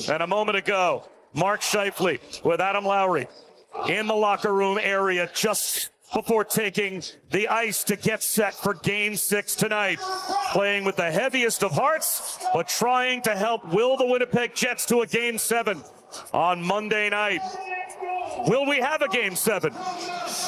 And a moment ago, Mark Scheifele with Adam Lowry in the locker room area just before taking the ice to get set for Game 6 tonight. Playing with the heaviest of hearts, but trying to help will the Winnipeg Jets to a Game 7 on Monday night. Will we have a Game 7?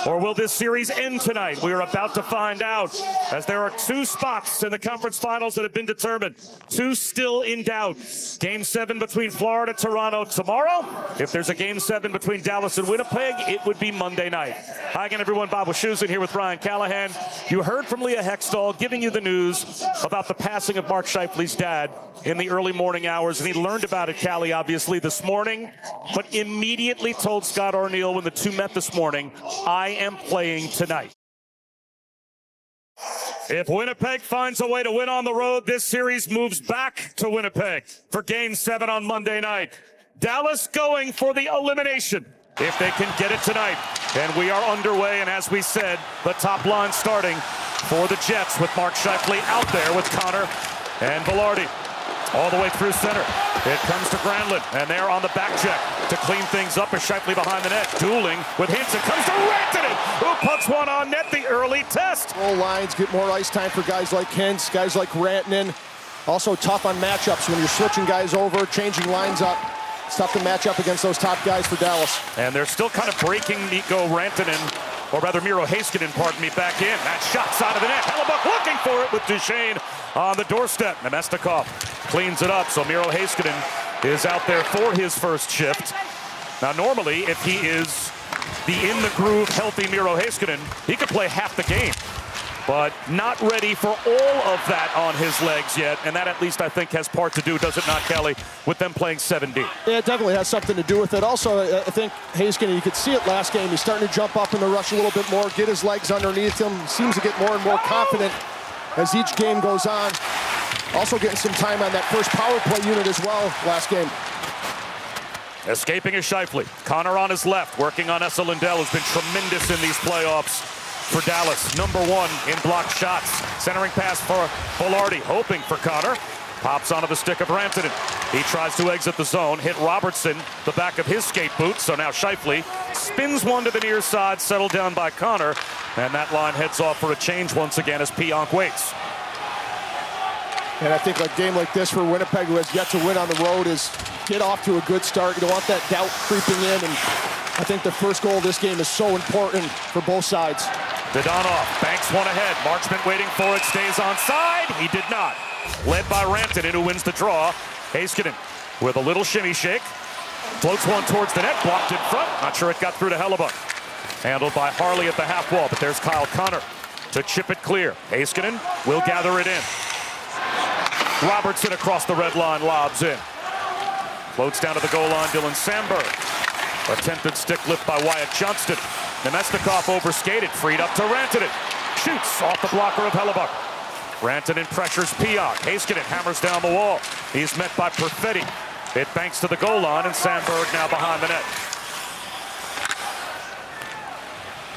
Or will this series end tonight? We are about to find out, as there are two spots in the conference finals that have been determined. Two still in doubt. Game 7 between Florida and Toronto tomorrow. If there's a Game 7 between Dallas and Winnipeg, it would be Monday night. Hi again, everyone. Bob Wischusen here with Ryan Callahan. You heard from Leah Hextall giving you the news about the passing of Mark Scheifele's dad in the early morning hours, and he learned about it, Callie, obviously, this morning, but immediately told Scott Arniel when the two met this morning, I am playing tonight. If Winnipeg finds a way to win on the road, this series moves back to Winnipeg for Game 7 on Monday night. Dallas going for the elimination if they can get it tonight. And we are underway, and as we said, the top line starting for the Jets with Mark Scheifele out there with Connor and Velarde. All the way through center. It comes to Granlund, and they're on the back check to clean things up as Scheifele behind the net. Dueling with Hinson. Comes to Rantanen, who puts one on net, the early test. Goal lines get more ice time for guys like Hintz, guys like Rantanen. Also tough on matchups when you're switching guys over, changing lines up. It's tough to match up against those top guys for Dallas. And they're still kind of breaking Mikko Rantanen, or rather Miro Heiskanen, pardon me, back in. That shot's out of the net. Hellebuyck looking for it with Duchene on the doorstep. Nemestikov cleans it up, so Miro Heiskanen is out there for his first shift. Now, normally, if he is the in-the-groove, healthy Miro Heiskanen, he could play half the game. But not ready for all of that on his legs yet, and that at least I think has part to do, does it not, Kelly, with them playing 7D? Yeah, it definitely has something to do with it. Also, I think Heiskanen, you could see it last game, he's starting to jump up in the rush a little bit more, get his legs underneath him, seems to get more and more confident as each game goes on. Also getting some time on that first power play unit as well last game. Escaping is Scheifele. Connor on his left, working on Esa Lindell, who's been tremendous in these playoffs for Dallas. #1 in blocked shots. Centering pass for Velarde, hoping for Connor. Pops onto the stick of Rantanen. He tries to exit the zone, hit Robertson, the back of his skate boot. So now Scheifele spins one to the near side, settled down by Connor. And that line heads off for a change once again as Pionk waits. And I think a game like this for Winnipeg, who has yet to win on the road, is get off to a good start. You don't want that doubt creeping in, and I think the first goal of this game is so important for both sides. Dadonov banks one ahead. Marchment waiting for it, stays onside. He did not. Led by Rantanen, who wins the draw. Heiskanen with a little shimmy shake. Floats one towards the net, blocked in front. Not sure it got through to Hellebuyck. Handled by Harley at the half wall, but there's Kyle Connor to chip it clear. Heiskanen will gather it in. Robertson across the red line, lobs in. Floats down to the goal line, Dylan Samberg. Attempted stick lift by Wyatt Johnston. Nemestikov overskated, freed up to Rantanen. Shoots off the blocker of Hellebuyck. Rantanen pressures Pionk. Heiskanen hammers down the wall. He's met by Perfetti. It banks to the goal line, and Samberg now behind the net.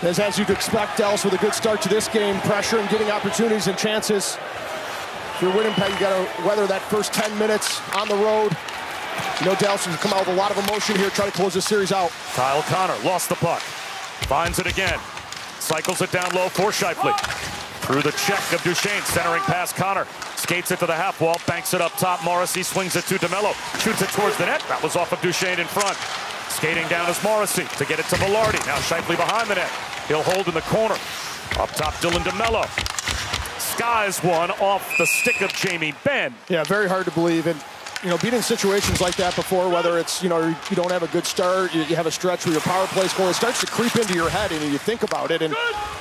As you'd expect, Dallas with a good start to this game, pressure and getting opportunities and chances. If you're Winnipeg, you got to weather that first 10 minutes on the road. You know Dallas will come out with a lot of emotion here, try to close this series out. Kyle Connor lost the puck. Finds it again. Cycles it down low for Scheifele. Through the check of Duchene, centering past Connor. Skates it to the half wall, banks it up top. Morrissey swings it to DeMello. Shoots it towards the net. That was off of Duchene in front. Skating down is Morrissey to get it to Velarde. Now Scheifele behind the net. He'll hold in the corner. Up top, Dylan DeMello. Skies one off the stick of Jamie Benn. Yeah, very hard to believe. And, you know, being in situations like that before, whether it's, you know, you don't have a good start, you have a stretch where your power play score, it starts to creep into your head and you think about it. And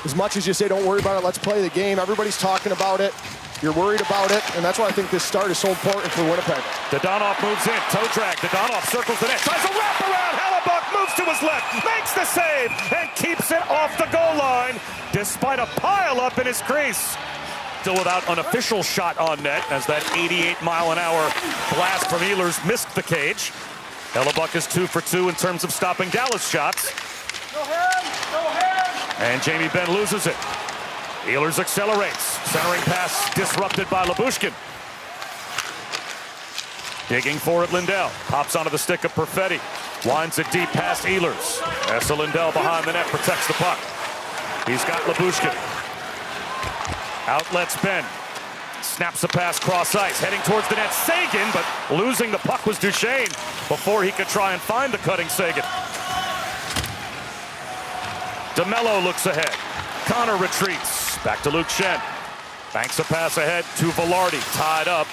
as much as you say, don't worry about it, let's play the game, everybody's talking about it. You're worried about it, and that's why I think this start is so important for Winnipeg. Dadonov moves in, toe drag. Dadonov circles the net, tries a wraparound. Hellebuyck moves to his left, makes the save, and keeps it off the goal line, despite a pile-up in his crease. Still without an official shot on net, as that 88-mile-an-hour blast from Ehlers missed the cage. Hellebuyck is 2 for 2 in terms of stopping Dallas shots. Go ahead. And Jamie Benn loses it. Ehlers accelerates. Centering pass disrupted by Lyubushkin. Digging for it, Lindell. Hops onto the stick of Perfetti. Winds it deep past Ehlers. Esa Lindell behind the net, protects the puck. He's got Lyubushkin. Outlets Ben. Snaps a pass cross ice, heading towards the net. Seguin, but losing the puck was Duchene before he could try and find the cutting Seguin. DeMello looks ahead. Connor retreats. Back to Luke Schenn. Banks a pass ahead to Velarde, tied up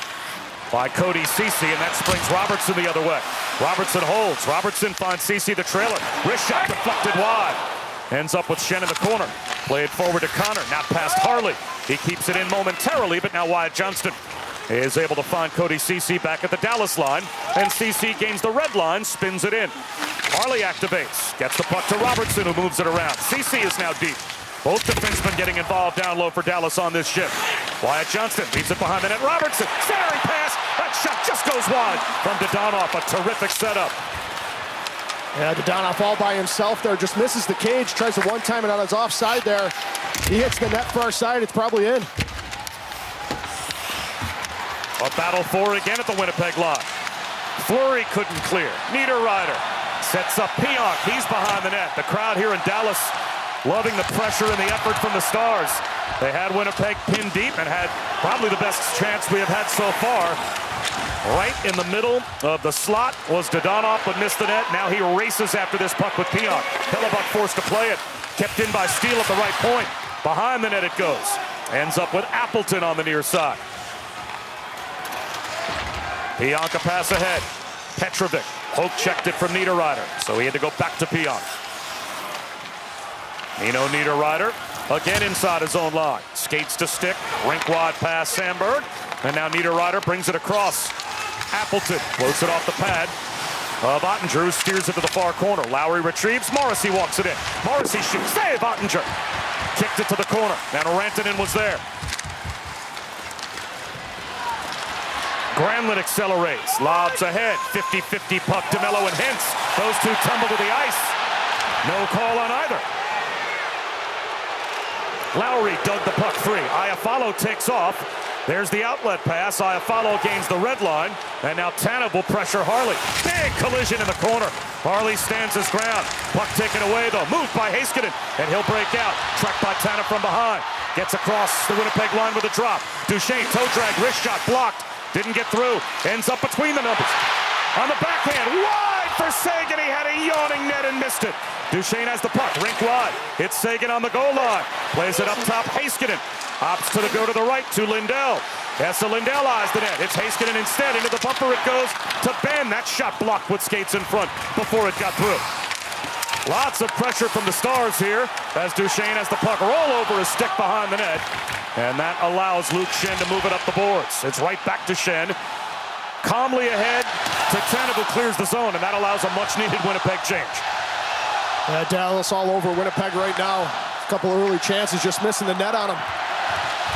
by Cody Ceci, and that springs Robertson the other way. Robertson holds. Robertson finds Ceci the trailer. Wrist shot deflected wide. Ends up with Schenn in the corner. Played forward to Connor, now past Harley. He keeps it in momentarily, but now Wyatt Johnston is able to find Cody Ceci back at the Dallas line, and Ceci gains the red line, spins it in. Harley activates, gets the puck to Robertson, who moves it around. Ceci is now deep. Both defensemen getting involved down low for Dallas on this shift. Wyatt Johnston leaves it behind the net. Robertson, centering pass. That shot just goes wide from Dadonov. A terrific setup. Yeah, Dadonov all by himself there. Just misses the cage. Tries to one-time it on his offside there. He hits the net for our side. It's probably in. A battle for again at the Winnipeg line. Fleury couldn't clear. Niederreiter sets up Pionk. He's behind the net. The crowd here in Dallas loving the pressure and the effort from the Stars. They had Winnipeg pinned deep and had probably the best chance we have had so far. Right in the middle of the slot was Dadonov, but missed the net. Now he races after this puck with Pionk. Hellebuyck forced to play it. Kept in by Steele at the right point. Behind the net it goes. Ends up with Appleton on the near side. Pionk a pass ahead. Petrovic. Hope checked it from Niederreiter, so he had to go back to Pionk. Nino Niederreiter, again inside his own line. Skates to stick, rink wide pass Sandberg, and now Niederreiter brings it across. Appleton floats it off the pad of Ottinger, who steers it to the far corner. Lowry retrieves, Morrissey walks it in. Morrissey shoots, save Ottinger. Kicked it to the corner, and Rantanen was there. Granlund accelerates, lobs ahead, 50-50 puck, DeMello and Hintz. Those two tumble to the ice. No call on either. Lowry dug the puck free. Iafallo takes off. There's the outlet pass. Iafallo gains the red line. And now Tanev will pressure Harley. Big collision in the corner. Harley stands his ground. Puck taken away though. Moved by Heiskanen. And he'll break out. Tracked by Tanev from behind. Gets across the Winnipeg line with a drop. Duchene toe drag. Wrist shot blocked. Didn't get through. Ends up between the numbers. On the backhand. Wide for Seguin. He had a yawning net and missed it. Duchene has the puck, rink wide. Hits Seguin on the goal line. Plays it up top, Heiskanen. Opts to go to the right to Lindell. Esa Lindell eyes the net. It's Heiskanen instead. Into the bumper it goes to Ben. That shot blocked with skates in front before it got through. Lots of pressure from the Stars here as Duchene has the puck roll over his stick behind the net. And that allows Luke Schenn to move it up the boards. It's right back to Schenn. Calmly ahead to Tanev, who clears the zone, and that allows a much-needed Winnipeg change. Yeah, Dallas all over Winnipeg right now. A couple early chances, just missing the net on him.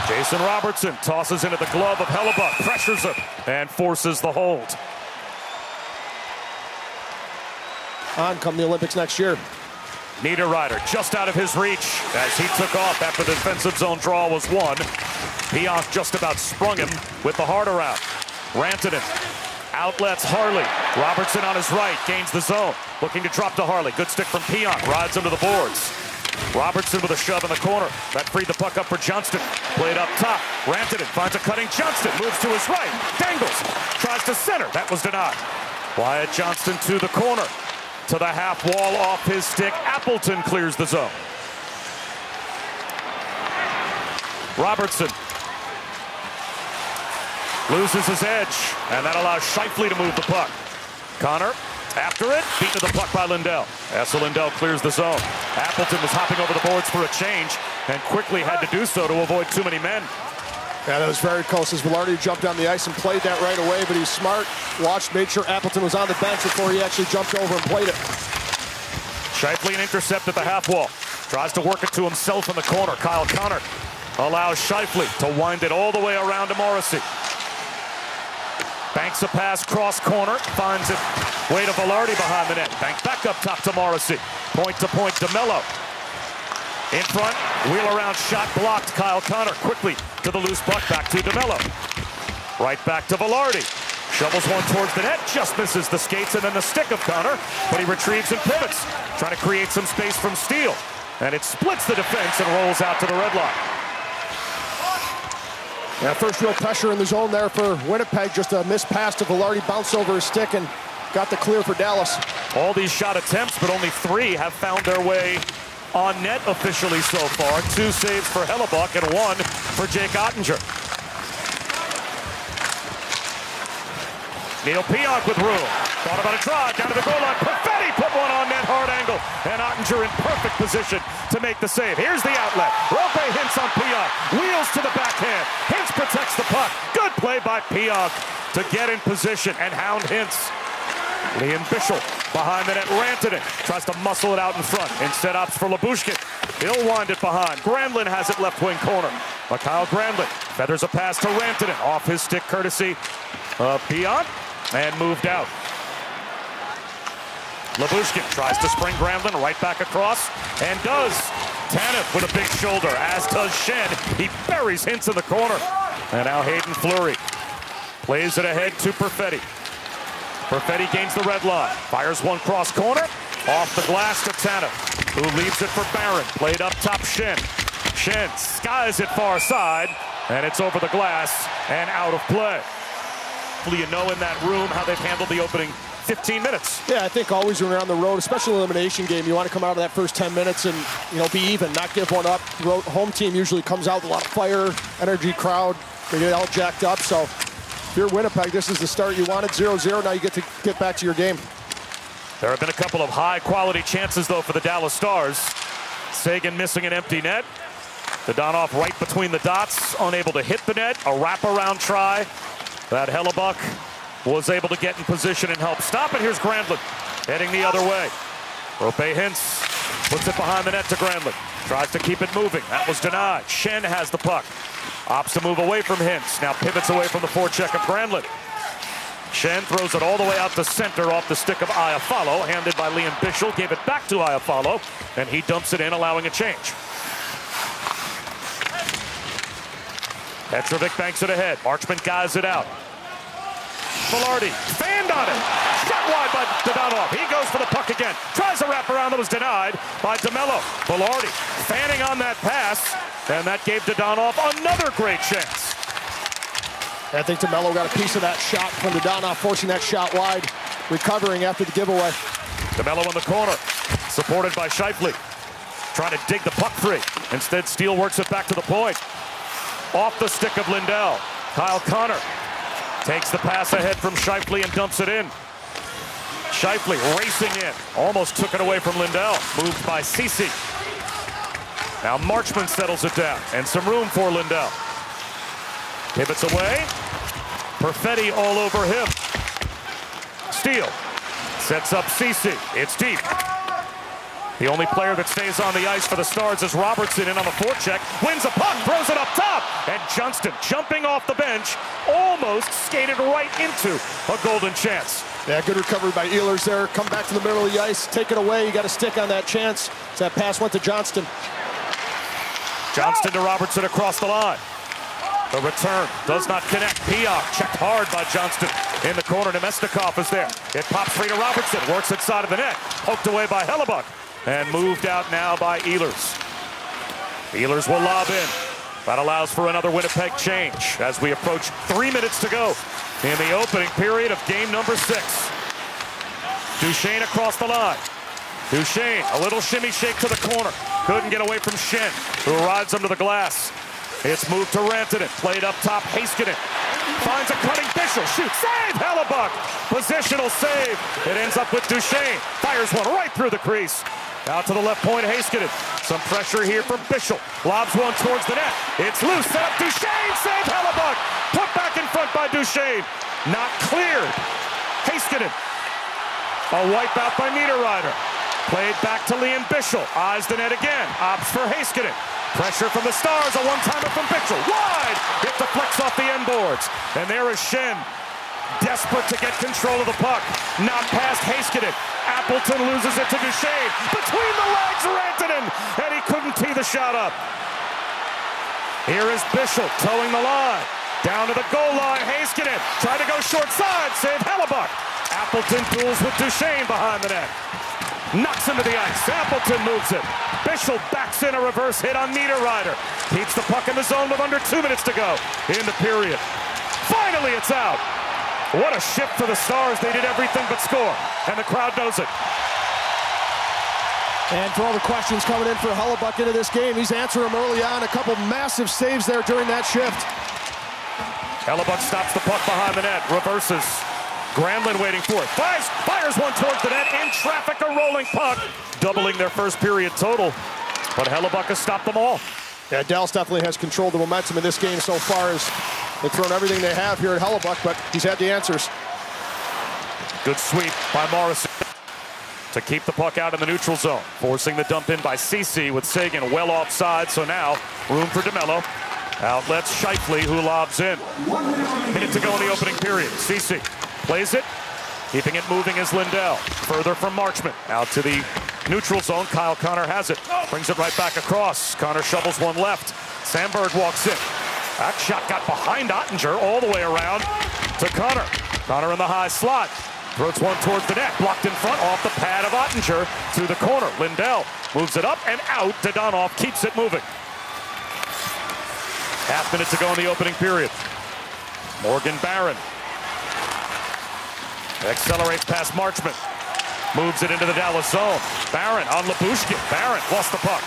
Jason Robertson tosses into the glove of Hellebuyck, pressures him, and forces the hold. On come the Olympics next year. Niederreiter just out of his reach as he took off after the defensive zone draw was won. Pionk just about sprung him with the heart around. Rantanen outlets Harley. Robertson on his right gains the zone. Looking to drop to Harley. Good stick from Pionk. Rides him to the boards. Robertson with a shove in the corner. That freed the puck up for Johnston. Played up top. Rantanen finds a cutting Johnston. Moves to his right. Dangles. Tries to center. That was denied. Wyatt Johnston to the corner. To the half wall off his stick. Appleton clears the zone. Robertson loses his edge, and that allows Scheifele to move the puck. Connor, after it, beaten to the puck by Lindell. Esa Lindell clears the zone. Appleton was hopping over the boards for a change, and quickly had to do so to avoid too many men. Yeah, that was very close as Velarde jumped on the ice and played that right away, but he's smart. Watched, made sure Appleton was on the bench before he actually jumped over and played it. Scheifele an intercept at the half wall. Tries to work it to himself in the corner. Kyle Connor allows Scheifele to wind it all the way around to Morrissey. Banks a pass, cross corner, finds it way to Velarde behind the net. Bank back up top to Morrissey. Point to point, DeMello. In front, wheel around shot blocked. Kyle Connor quickly to the loose puck, back to DeMello. Right back to Velarde. Shovels one towards the net, just misses the skates and then the stick of Connor, but he retrieves and pivots, trying to create some space from Steele. And it splits the defense and rolls out to the red line. Yeah, first real pressure in the zone there for Winnipeg. Just a missed pass to Velarde, bounced over his stick and got the clear for Dallas. All these shot attempts, but only 3 have found their way on net officially so far. 2 saves for Hellebuck and 1 for Jake Ottinger. Neil Pionk with room. Thought about a drive down to the goal line. Perfetti put one on net, hard angle. And Ottinger in perfect position to make the save. Here's the outlet. Rope hints on Pionk. Wheels to the backhand. Hintz protects the puck. Good play by Pionk to get in position and hound Hintz. Liam Bichsel behind the net. Rantanen tries to muscle it out in front. Instead opts for Lyubushkin. He'll wind it behind. Granlund has it left wing corner. Mikael Granlund feathers a pass to Rantanen. Off his stick courtesy of Pionk. And moved out. Lyubushkin tries to spring Granlund right back across and does. Tanev with a big shoulder, as does Schenn. He buries Hintz in the corner. And now Hayden Fleury plays it ahead to Perfetti. Perfetti gains the red line, fires one cross corner, off the glass to Tanev, who leaves it for Barron. Played up top Schenn. Schenn skies it far side, and it's over the glass and out of play. You know in that room how they've handled the opening 15 minutes. Yeah, I think always when you're on the road, especially elimination game, you want to come out of that first 10 minutes and, be even, not give one up. Road, home team usually comes out with a lot of fire, energy, crowd. They get all jacked up. So if you're Winnipeg, this is the start you wanted. 0-0. Now you get to get back to your game. There have been a couple of high-quality chances, though, for the Dallas Stars. Seguin missing an empty net. Dadonov right between the dots, unable to hit the net. A wraparound try that Hellebuck was able to get in position and help stop it. Here's Granlund heading the other way. Rope Hintz puts it behind the net to Granlund. Tries to keep it moving. That was denied. Schenn has the puck. Opts to move away from Hintz. Now pivots away from the forecheck of Granlund. Schenn throws it all the way out to center off the stick of Iafallo. Handed by Liam Bichsel. Gave it back to Iafallo. And he dumps it in, allowing a change. Petrovic banks it ahead. Marchment guys it out. Velarde fanned on it. Shot wide by Dadonov. He goes for the puck again. Tries a wraparound that was denied by DeMello. Velarde fanning on that pass, and that gave Dadonov another great chance. I think DeMello got a piece of that shot from Dadonov, forcing that shot wide, recovering after the giveaway. DeMello in the corner, supported by Scheifele. Trying to dig the puck free. Instead, Steele works it back to the point. Off the stick of Lindell. Kyle Connor takes the pass ahead from Scheifele and dumps it in. Scheifele racing in. Almost took it away from Lindell. Moved by Ceci. Now Marchment settles it down. And some room for Lindell. Pivots away. Perfetti all over him. Steele sets up Ceci. It's deep. The only player that stays on the ice for the Stars is Robertson in on the forecheck. Wins a puck, throws it up top. And Johnston, jumping off the bench, almost skated right into a golden chance. Yeah, good recovery by Ehlers there. Come back to the middle of the ice, take it away. You got to stick on that chance. So that pass went to Johnston. Johnston to Robertson across the line. The return does not connect. Pionk checked hard by Johnston in the corner. Nemesnikov is there. It pops free to Robertson. Works inside of the net. Poked away by Hellebuck. And moved out now by Ehlers. Ehlers will lob in. That allows for another Winnipeg change as we approach 3 minutes to go in the opening period of game number 6. Duchesne across the line. Duchesne, a little shimmy shake to the corner. Couldn't get away from Schenn, who rides him to the glass. It's moved to Rantanen. Played up top, Heiskanen. Finds a cutting Bichsel. Shoots. Save! Hellebuck. Positional save. It ends up with Duchesne. Fires one right through the crease. Out to the left point, Heiskanen. Some pressure here from Bichsel. Lobs one towards the net. It's loose. Set up Duchesne. Save Hellebuck. Put back in front by Duchesne. Not cleared. Heiskanen. A wipeout by Niederreiter. Played back to Liam Bichsel. Eyes the net again. Opts for Heiskanen. Pressure from the Stars. A one-timer from Bichsel. Wide. It deflects off the end boards. And there is Schenn. Desperate to get control of the puck. Not past Heiskanen. Appleton loses it to Duchesne. Between the legs, Rantanen. And he couldn't tee the shot up. Here is Bichsel towing the line. Down to the goal line, Heiskanen trying to go short side, save Hellebuck. Appleton duels with Duchesne behind the net. Knocks into the ice, Appleton moves it. Bischel backs in a reverse hit on Niederreiter. Keeps the puck in the zone with under 2 minutes to go in the period. Finally, it's out. What a shift for the Stars. They did everything but score, and the crowd knows it. And for all the questions coming in for Hellebuck into this game, he's answering them early on. A couple massive saves there during that shift. Hellebuck stops the puck behind the net, reverses. Granlund waiting for it. Fires one towards the net. In traffic, a rolling puck. Doubling their first period total. But Hellebuck has stopped them all. Yeah, Dallas definitely has controlled the momentum in this game so far as they've thrown everything they have here at Hellebuck, but he's had the answers. Good sweep by Morrissey to keep the puck out in the neutral zone. Forcing the dump in by Ceci with Seguin well offside, so now room for DeMello. Outlets Scheifele, who lobs in. Minute to go in the opening period. Ceci plays it. Keeping it moving is Lindell. Further from Marchment. Out to the neutral zone. Kyle Connor has it. Brings it right back across. Connor shovels one left. Sandberg walks in. That shot got behind Ottinger all the way around to Connor. Connor in the high slot. Throws one towards the net. Blocked in front off the pad of Ottinger to the corner. Lindell moves it up and out. Dadonov keeps it moving. Half minute to go in the opening period. Morgan Barron accelerates past Marchment. Moves it into the Dallas zone. Barron on Lyubushkin. Barron lost the puck.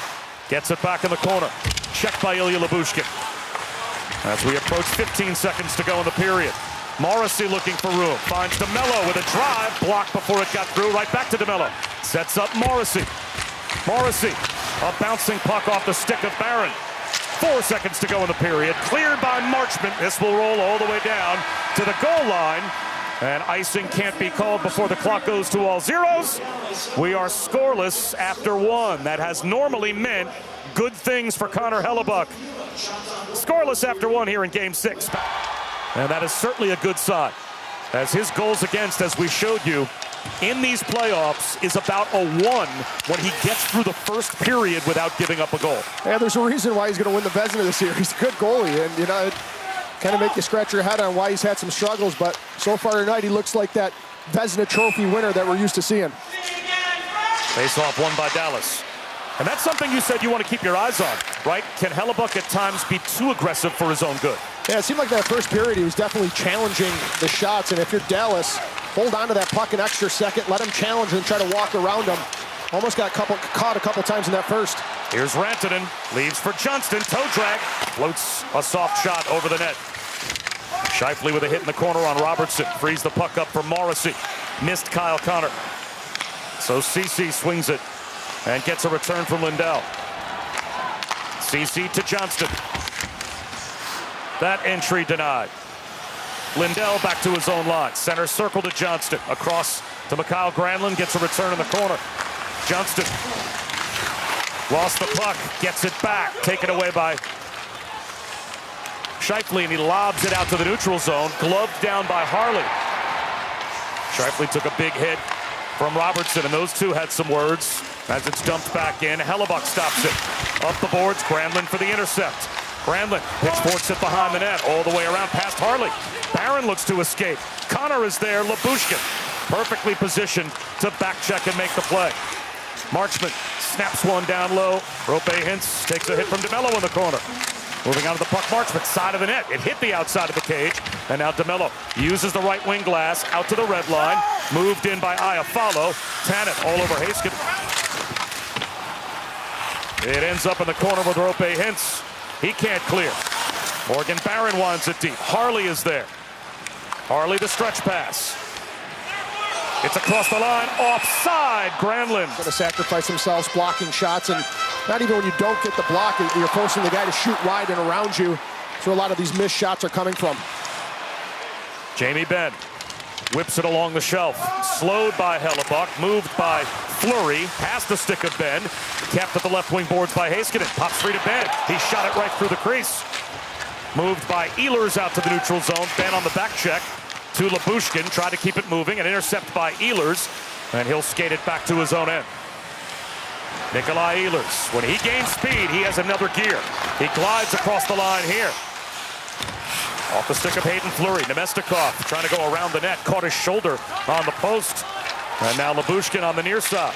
Gets it back in the corner. Checked by Ilya Lyubushkin. As we approach 15 seconds to go in the period. Morrissey looking for room. Finds DeMello with a drive. Blocked before it got through. Right back to DeMello. Sets up Morrissey. Morrissey. A bouncing puck off the stick of Barron. 4 seconds to go in the period. Cleared by Marchment. This will roll all the way down to the goal line. And icing can't be called before the clock goes to all zeros. We are scoreless after one. That has normally meant good things for Connor Hellebuck. Scoreless after one here in Game 6. And that is certainly a good sign, as his goals against, as we showed you, in these playoffs is about a 1 when he gets through the first period without giving up a goal. Yeah, there's a reason why he's going to win the Vezina this year. He's a good goalie, and, you know, it kind of make you scratch your head on why he's had some struggles, but so far tonight he looks like that Vezina Trophy winner that we're used to seeing. Face-off won by Dallas. And that's something you said you want to keep your eyes on, right? Can Hellebuck at times be too aggressive for his own good? Yeah, it seemed like that first period he was definitely challenging the shots, and if you're Dallas, hold on to that puck an extra second, let him challenge and try to walk around him. Almost got caught a couple times in that first. Here's Rantanen, leaves for Johnston, toe drag, floats a soft shot over the net. Scheifele with a hit in the corner on Robertson, frees the puck up for Morrissey. Missed Kyle Connor. So Ceci swings it and gets a return from Lindell. Ceci to Johnston. That entry denied. Lindell back to his own line. Center circle to Johnston. Across to Mikael Granlund, gets a return in the corner. Johnston lost the puck, gets it back, taken away by Scheifele, and he lobs it out to the neutral zone, gloved down by Harley. Scheifele took a big hit from Robertson, and those two had some words as it's dumped back in. Hellebuck stops it. Up the boards, Granlund for the intercept. Granlund pitchforks it behind the net, all the way around past Harley. Barron looks to escape. Connor is there, Lyubushkin perfectly positioned to back check and make the play. Marchment snaps one down low. Rope Hintz takes a hit from DeMello in the corner. Moving on to the puck, Marchment, side of the net. It hit the outside of the cage, and now DeMello uses the right wing glass out to the red line. Moved in by Iafallo. Tannen all over Heiskanen. It ends up in the corner with Rope Hintz. He can't clear. Morgan Barron winds it deep. Harley is there. Harley the stretch pass. It's across the line, offside, Granlund. Going to sacrifice themselves blocking shots, and not even when you don't get the block, you're forcing the guy to shoot wide and around you. So a lot of these missed shots are coming from. Jamie Benn whips it along the shelf. Slowed by Hellebuck, moved by Fleury, past the stick of Benn. Kept at the left wing boards by Heiskanen. Pops free to Benn. He shot it right through the crease. Moved by Ehlers out to the neutral zone. Benn on the back check to Lyubushkin. Tried to keep it moving. An intercept by Ehlers. And he'll skate it back to his own end. Nikolai Ehlers. When he gains speed, he has another gear. He glides across the line here. Off the stick of Hayden Fleury. Nemestikov trying to go around the net. Caught his shoulder on the post. And now Lyubushkin on the near side.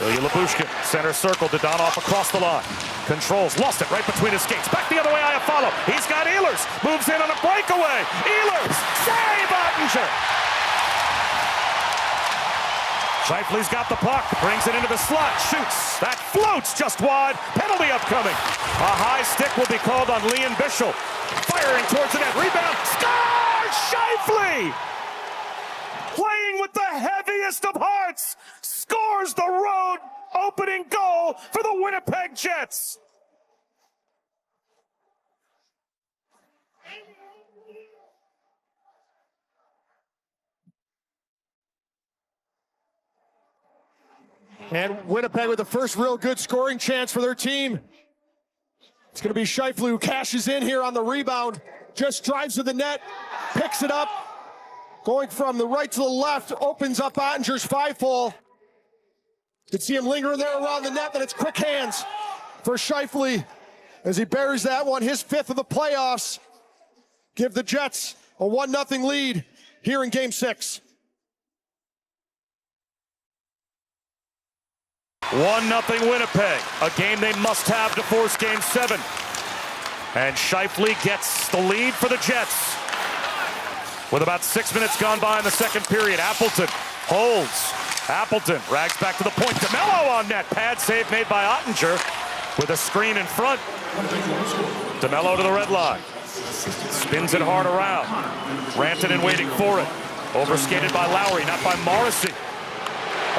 Ilya Lyubushkin, center circle. Dadonov across the line. Controls, lost it right between his skates. Back the other way, Iafallo. He's got Ehlers. Moves in on a breakaway. Ehlers, save Oettinger. Scheifele's got the puck, brings it into the slot, shoots. That floats just wide. Penalty upcoming. A high stick will be called on Lian Bichsel. Firing towards the net. Rebound. Scores! Scheifele! Playing with the heaviest of hearts. Scores the road opening goal for the Winnipeg Jets. And Winnipeg with the first real good scoring chance for their team. It's going to be Scheifele who cashes in here on the rebound. Just drives to the net, picks it up. Going from the right to the left, opens up Ottinger's five-hole. You can see him lingering there around the net, but it's quick hands for Scheifele as he buries that one, his fifth of the playoffs. Give the Jets a 1-0 lead here in Game 6. 1-0 Winnipeg, a game they must have to force Game 7. And Scheifele gets the lead for the Jets. With about 6 minutes gone by in the second period, Appleton holds. Appleton rags back to the point. DeMello on net. Pad save made by Oettinger with a screen in front. DeMello to the red line. Spins it hard around. Rantanen waiting for it. Overskated by Lowry, not by Morrissey.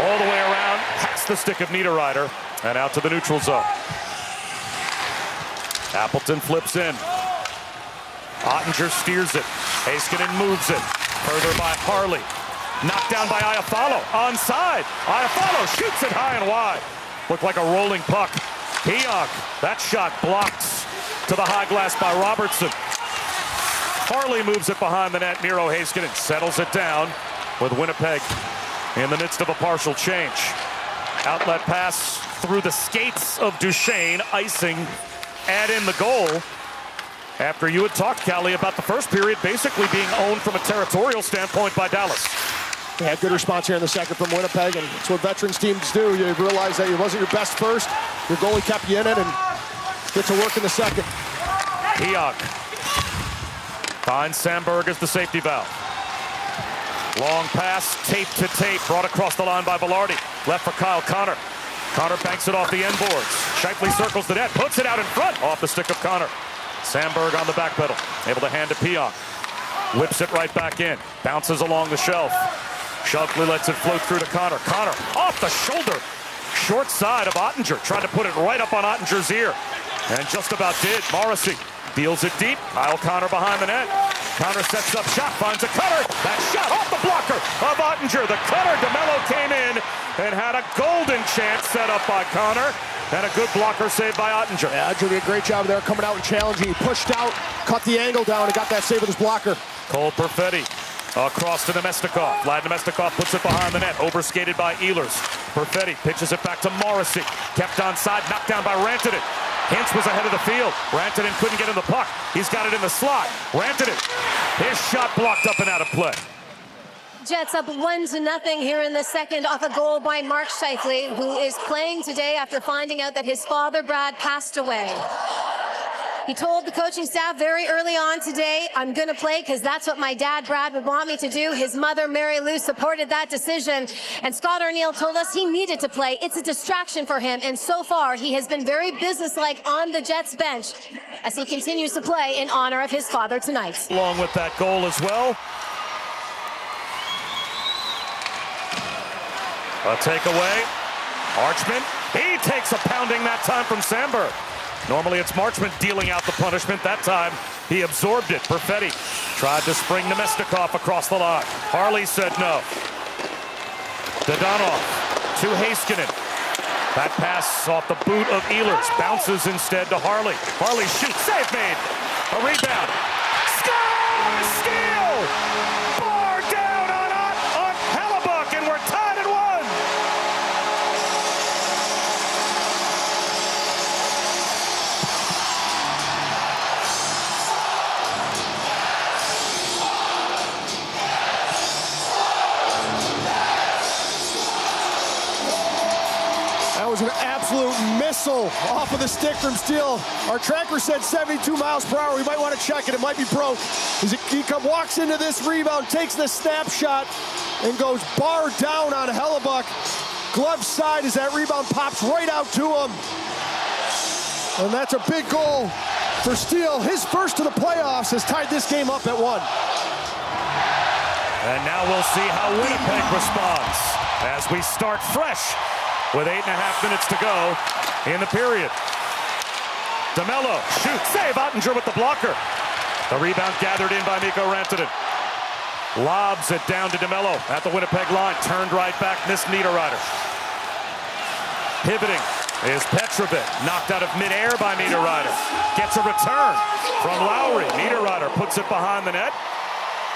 All the way around, past the stick of Niederreiter, and out to the neutral zone. Appleton flips in. Oettinger steers it. Heiskanen moves it. Further by Harley. Knocked down by Iafallo. Onside. Iafallo shoots it high and wide. Looked like a rolling puck. Pionk. That shot blocked to the high glass by Robertson. Harley moves it behind the net. Miro Heiskanen settles it down with Winnipeg in the midst of a partial change. Outlet pass through the skates of Duchesne. Icing. Add in the goal. After you had talked, Callie, about the first period basically being owned from a territorial standpoint by Dallas. Yeah, good response here in the second from Winnipeg, and it's what veterans teams do. You realize that it wasn't your best first. Your goalie kept you in it and get to work in the second. Pionk finds Samberg as the safety valve. Long pass, tape to tape, brought across the line by Velarde. Left for Kyle Connor. Connor banks it off the end boards. Scheifele circles the net, puts it out in front, off the stick of Connor. Samberg on the back pedal, able to hand to Pionk. Whips it right back in, bounces along the shelf. Scheifele lets it float through to Connor. Connor off the shoulder, short side of Oettinger, trying to put it right up on Ottinger's ear, and just about did. Morrissey deals it deep. Kyle Connor behind the net. Connor sets up shot, finds a cutter. That shot off the blocker of Oettinger. The cutter, DeMello came in and had a golden chance set up by Connor. And a good blocker saved by Oettinger. Yeah, Oettinger did a great job there coming out and challenging. He pushed out, cut the angle down, and got that save with his blocker. Cole Perfetti across to Nemestikov. Vlad Nemestikov puts it behind the net, overskated by Ehlers. Perfetti pitches it back to Morrissey. Kept onside, knocked down by Rantanen. Hintz was ahead of the field. Rantanen couldn't get in the puck. He's got it in the slot. Rantanen, his shot blocked up and out of play. Jets up 1-0 here in the second off a goal by Mark Scheifele, who is playing today after finding out that his father, Brad, passed away. He told the coaching staff very early on today, I'm going to play because that's what my dad, Brad, would want me to do. His mother, Mary Lou, supported that decision. And Scott Arniel told us he needed to play. It's a distraction for him. And so far, he has been very businesslike on the Jets bench as he continues to play in honor of his father tonight. Along with that goal as well. A takeaway. Marchment. He takes a pounding that time from Samberg. Normally it's Marchment dealing out the punishment. That time he absorbed it. Perfetti tried to spring Nemestikov across the line. Harley said no. Dadonov to Heiskanen. That pass off the boot of Ehlers. Bounces instead to Harley. Harley shoots. Save made. A rebound. Score! Steal! Bar down on Hellebuyck, and we're tied at 1. was an absolute missile off of the stick from Steele. Our tracker said 72 miles per hour. We might want to check it. It might be broke. He walks into this rebound, takes the snapshot, and goes bar down on Hellebuyck. Glove side as that rebound pops right out to him. And that's a big goal for Steele. His first to the playoffs has tied this game up at 1. And now we'll see how Winnipeg responds as we start fresh with 8.5 minutes to go in the period. DeMello shoots, save, Ottinger with the blocker. The rebound gathered in by Mikko Rantanen. Lobs it down to DeMello at the Winnipeg line, turned right back, missed Niederreiter. Pivoting is Petrovic, knocked out of midair by Niederreiter. Gets a return from Lowry. Niederreiter puts it behind the net.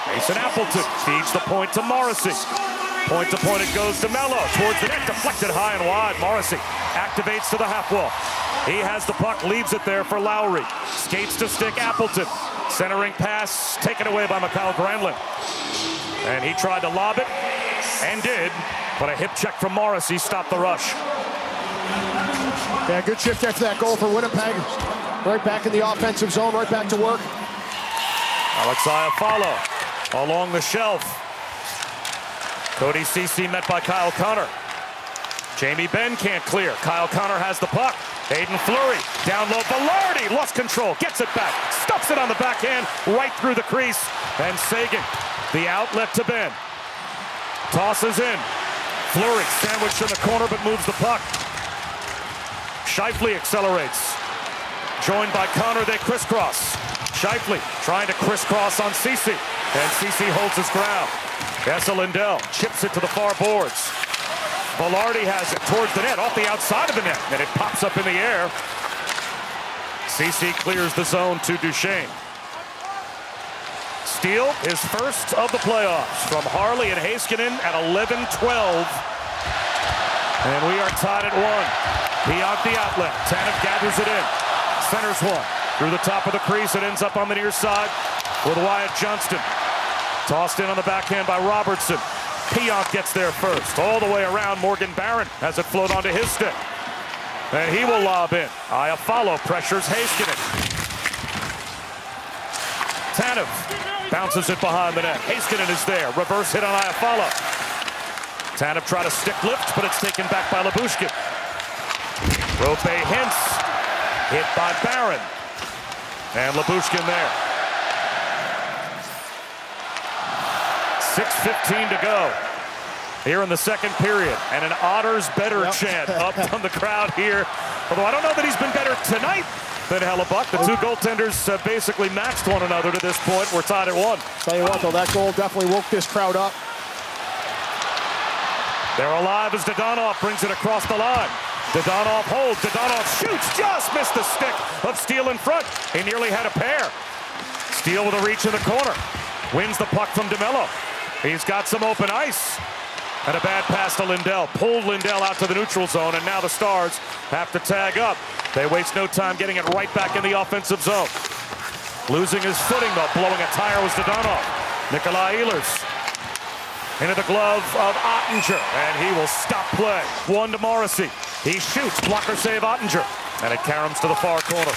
Mason Appleton feeds the point to Morrissey. Point to point it goes to Mello. Towards the net, deflected high and wide. Morrissey activates to the half wall. He has the puck, leaves it there for Lowry. Skates to stick Appleton. Centering pass taken away by Mikael Granlund. And he tried to lob it, and did, but a hip check from Morrissey stopped the rush. Yeah, good shift after that goal for Winnipeg. Right back in the offensive zone, right back to work. Alex Iafallo along the shelf. Cody Ceci met by Kyle Connor. Jamie Benn can't clear. Kyle Connor has the puck. Aiden Fleury down low. Velarde lost control. Gets it back. Stuffs it on the backhand right through the crease. And Sagan, the outlet to Benn. Tosses in. Fleury sandwiched in the corner but moves the puck. Scheifele accelerates. Joined by Connor, they crisscross. Scheifele trying to crisscross on Ceci. And Ceci holds his ground. Esa Lindell chips it to the far boards. Velarde has it towards the net, off the outside of the net, and it pops up in the air. Ceci clears the zone to Duchesne. Steele is first of the playoffs from Harley and Heiskanen at 11-12. And we are tied at 1. Beyond the outlet, Tanev gathers it in. Centers one. Through the top of the crease, it ends up on the near side with Wyatt Johnston. Tossed in on the backhand by Robertson. Pionk gets there first. All the way around, Morgan Barron has it float onto his stick. And he will lob in. Iafallo pressures Heiskanen. Tanev bounces it behind the net. Heiskanen is there. Reverse hit on Iafallo. Tanev tried a stick lift, but it's taken back by Lyubushkin. Rope Hintz hit by Barron. And Lyubushkin there. 6:15 to go here in the second period. And an Otters better chant up from the crowd here. Although I don't know that he's been better tonight than Hellebuyck. The two goaltenders basically matched one another to this point. We're tied at 1. Tell you what, though, that goal definitely woke this crowd up. They're alive as Dadonov brings it across the line. Dadonov holds, Dadonov shoots, just missed the stick of Steele in front. He nearly had a pair. Steele with a reach in the corner. Wins the puck from DeMello. He's got some open ice. And a bad pass to Lindell. Pulled Lindell out to the neutral zone, and now the Stars have to tag up. They waste no time getting it right back in the offensive zone. Losing his footing, though, blowing a tire was Dadonov. Nikolai Ehlers into the glove of Ottinger, and he will stop play. 1 to Morrissey. He shoots, blocker save Ottinger, and it caroms to the far corner.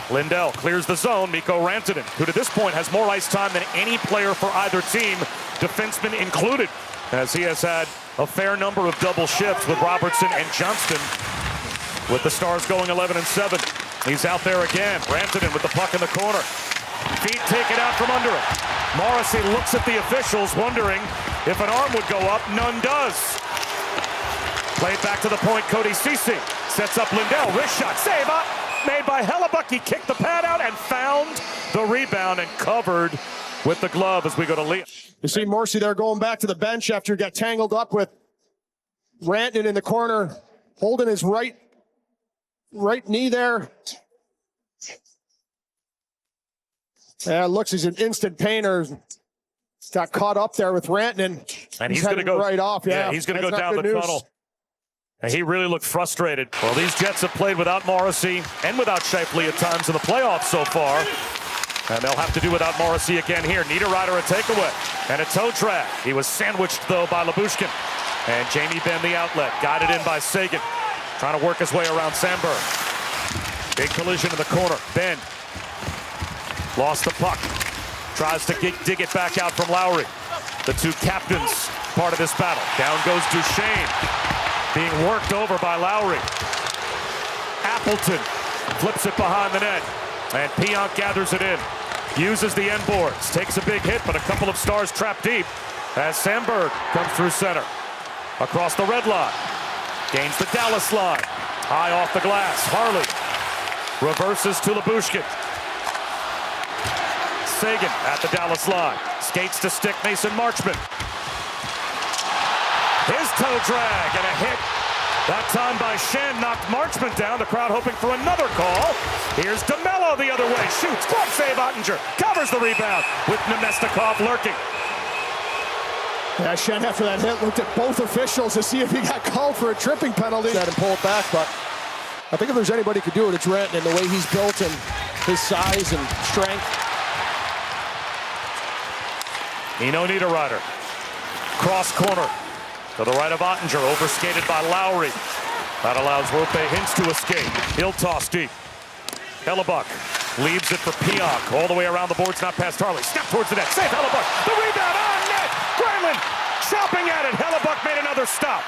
Lindell clears the zone. Mikko Rantanen, who to this point has more ice time than any player for either team, defenseman included, as he has had a fair number of double shifts with Robertson and Johnston, with the Stars going 11-7. He's out there again. Rantanen with the puck in the corner. Feet taken out from under him. Morrissey looks at the officials, wondering if an arm would go up. None does. Played back to the point. Cody Ceci sets up Lindell. Wrist shot. Save up. Made by Hellebuyck. He kicked the pad out and found the rebound and covered with the glove as we go to Leah. You see Morrissey there going back to the bench after he got tangled up with Rantanen in the corner, holding his right knee there. Yeah, it looks he's an instant painter. Got caught up there with Rantanen. And he's going to go right off. Yeah, he's going to go down the tunnel. And he really looked frustrated. Well, these Jets have played without Morrissey and without Scheifele at times in the playoffs so far. And they'll have to do without Morrissey again here. Niederreiter a takeaway and a toe drag. He was sandwiched, though, by Lyubushkin. And Jamie Benn the outlet. Got it in by Sagan. trying to work his way around Sandberg. Big collision in the corner. Ben lost the puck. Tries to dig it back out from Lowry. The two captains part of this battle. Down goes Duchesne. Being worked over by Lowry. Appleton flips it behind the net. And Pionk gathers it in. Uses the end boards. Takes a big hit, but a couple of Stars trapped deep as Sandberg comes through center. Across the red line. Gains the Dallas line. High off the glass. Harley reverses to Lyubushkin. Seguin at the Dallas line. Skates to stick Mason Marchment. His toe drag and a hit. That time by Schenn knocked Marchment down. The crowd hoping for another call. Here's DeMello the other way. Shoots. Glove save Ottinger. Covers the rebound with Nemestikov lurking. Yeah, Schenn after that hit looked at both officials to see if he got called for a tripping penalty. And pull it back, but I think if there's anybody who could do it, it's Renton, and the way he's built and his size and strength. Eno Niederreiter. Cross corner to the right of Ottinger, overskated by Lowry. That allows Roope Hintz to escape. He'll toss deep. Hellebuck leaves it for Pionk. All the way around the boards, not past Harley. Snap towards the net. Save Hellebuck. The rebound on net. Granlund chopping at it. Hellebuck made another stop.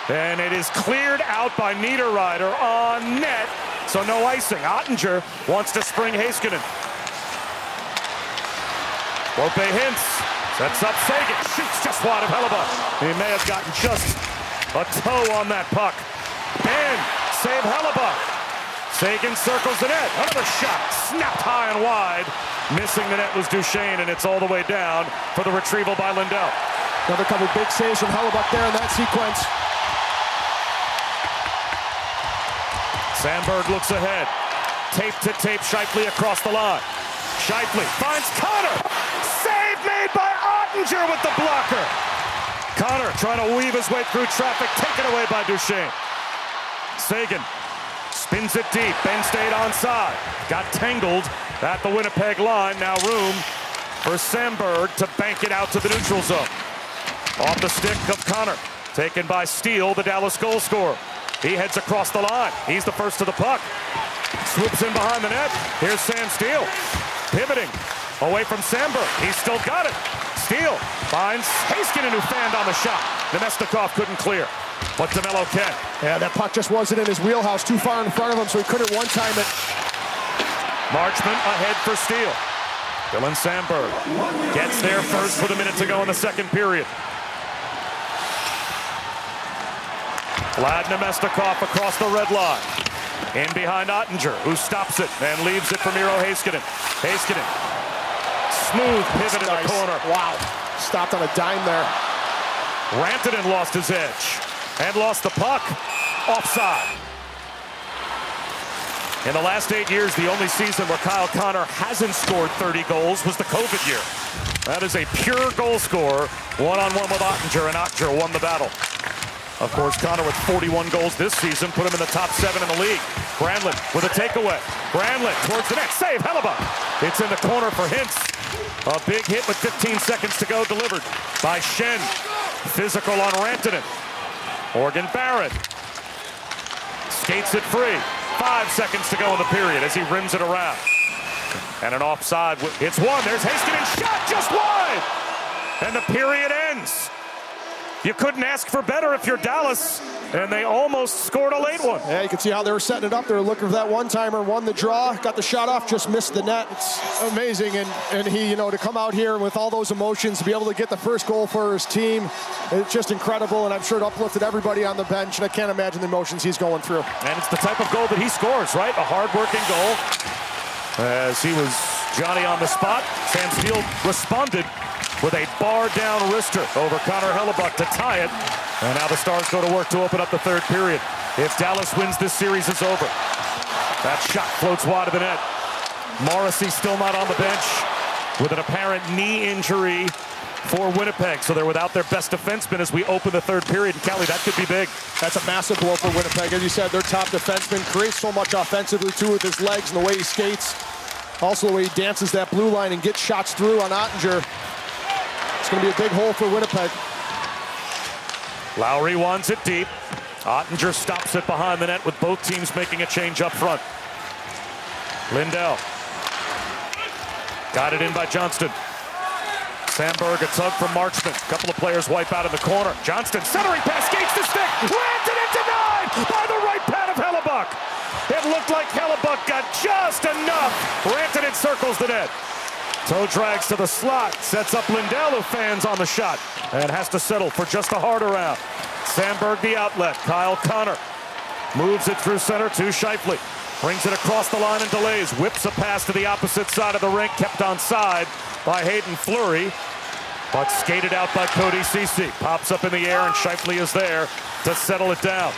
And it is cleared out by Niederreiter on net. So no icing. Ottinger wants to spring Heiskanen. Roope Hintz sets up Seguin. Shoots just wide of Hellebuck. He may have gotten just a toe on that puck. Ben save Hellebuck. Seguin circles the net. Another shot. Snapped high and wide. Missing the net was Duchesne, and it's all the way down for the retrieval by Lindell. Another couple big saves from Hellebuck there in that sequence. Sandberg looks ahead. Tape to tape, Scheifele across the line. Scheifele finds Connor. Save made by Ottinger with the blocker. Connor trying to weave his way through traffic, taken away by Duchesne. Seguin spins it deep. Ben stayed onside. Got tangled at the Winnipeg line. Now room for Sandberg to bank it out to the neutral zone. Off the stick of Connor. Taken by Steele, the Dallas goal scorer. He heads across the line. He's the first to the puck. Swoops in behind the net. Here's Sam Steele. Pivoting away from Sandberg. He's still got it. Steele finds Heiskanen, who fanned on the shot. Nemestikov couldn't clear, but DeMello can. Yeah, that puck just wasn't in his wheelhouse, too far in front of him, so he couldn't one-time it. Marchment ahead for Steele. Dylan Sandberg gets there first with a minute to go in the second period. Vlad Nemestikov across the red line. In behind Ottinger, who stops it and leaves it for Miro Heiskanen. Heiskanen, smooth pivot in the corner. Wow, stopped on a dime there. Rantanen lost his edge and lost the puck. Offside. In the last 8 years, the only season where Kyle Connor hasn't scored 30 goals was the COVID year. That is a pure goal scorer, one-on-one with Ottinger, and Ottinger won the battle. Of course, Connor with 41 goals this season put him in the top 7 in the league. Granlund with a takeaway. Granlund towards the net. Save Hellebuck. It's in the corner for Hintz. A big hit with 15 seconds to go, delivered by Schenn. Physical on Rantanen. Morgan Barrett skates it free. 5 seconds to go in the period as he rims it around. And an offside. It's one. There's Heiskanen. Shot just wide. And the period ends. You couldn't ask for better if you're Dallas, and they almost scored a late one. Yeah, you can see how they were setting it up. They were looking for that one-timer, won the draw, got the shot off, just missed the net. It's amazing, and he, you know, to come out here with all those emotions, to be able to get the first goal for his team, it's just incredible, and I'm sure it uplifted everybody on the bench, and I can't imagine the emotions he's going through. And it's the type of goal that he scores, right? A hard-working goal. As he was Johnny on the spot, Sam Steele responded with a bar-down wrister over Connor Hellebuck to tie it. And now the Stars go to work to open up the third period. If Dallas wins, this series is over. That shot floats wide of the net. Morrissey still not on the bench with an apparent knee injury for Winnipeg. So they're without their best defenseman as we open the third period. And Kelly, that could be big. That's a massive blow for Winnipeg. As you said, their top defenseman creates so much offensively, too, with his legs and the way he skates. Also, the way he dances that blue line and gets shots through on Ottinger. It's going to be a big hole for Winnipeg. Lowry wants it deep. Ottinger stops it behind the net with both teams making a change up front. Lindell. Got it in by Johnston. Sandberg, a tug from Marchment. A couple of players wipe out in the corner. Johnston centering pass, skates the stick. Rantanen it denied by the right pad of Hellebuck. It looked like Hellebuck got just enough. Rantanen circles the net. Toe drags to the slot, sets up Lindell, who fans on the shot and has to settle for just a hard around. Sandberg the outlet. Kyle Connor moves it through center to Scheifele. Brings it across the line and delays. Whips a pass to the opposite side of the rink. Kept onside by Hayden Fleury, but skated out by Cody Ceci. Pops up in the air and Scheifele is there to settle it down.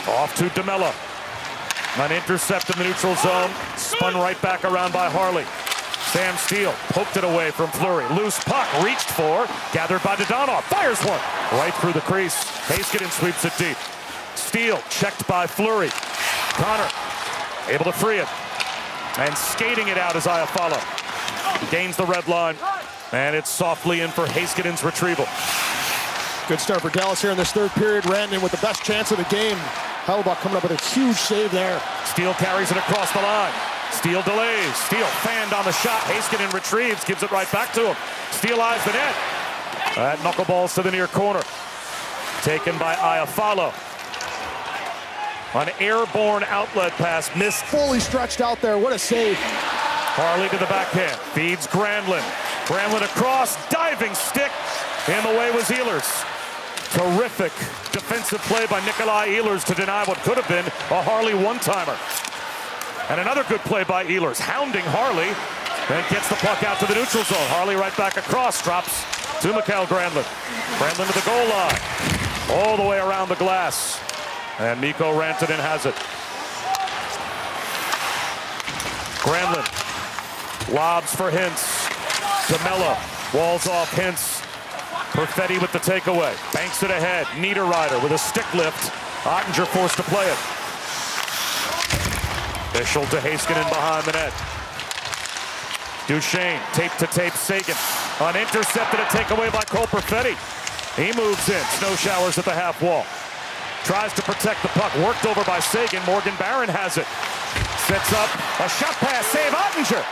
Off to DeMello. An intercept in the neutral zone. Spun right back around by Harley. Sam Steele poked it away from Fleury. Loose puck reached for. Gathered by Dadonov. Fires one right through the crease. Heiskanen sweeps it deep. Steele checked by Fleury. Connor able to free it. And skating it out is Iafallo. Gains the red line. And it's softly in for Heiskanen's retrieval. Good start for Dallas here in this third period. Rantanen with the best chance of the game. Hellebuck coming up with a huge save there. Steele carries it across the line. Steele delays. Steele fanned on the shot. Heiskanen retrieves, gives it right back to him. Steele eyes the net. That knuckleballs to the near corner. Taken by Iafallo. An airborne outlet pass missed. Fully stretched out there. What a save. Harley to the backhand. Feeds Granlund. Granlund across. Diving stick. In the way was Ehlers. Terrific defensive play by Nikolai Ehlers to deny what could have been a Harley one-timer. And another good play by Ehlers, hounding Harley. Then gets the puck out to the neutral zone. Harley right back across. Drops to Mikael Granlund. Granlund to the goal line. All the way around the glass. And Mikko Rantanen has it. Granlund lobs for Hintz. DeMello walls off Hintz. Perfetti with the takeaway. Banks it ahead. Niederreiter with a stick lift. Ottinger forced to play it. Bischel to Heiskanen behind the net. Duchesne, tape-to-tape Seguin. Unintercepted, a takeaway by Cole Perfetti. He moves in. Snow showers at the half wall. Tries to protect the puck. Worked over by Seguin. Morgan Barron has it. Sets up a shot pass. Save Ottinger.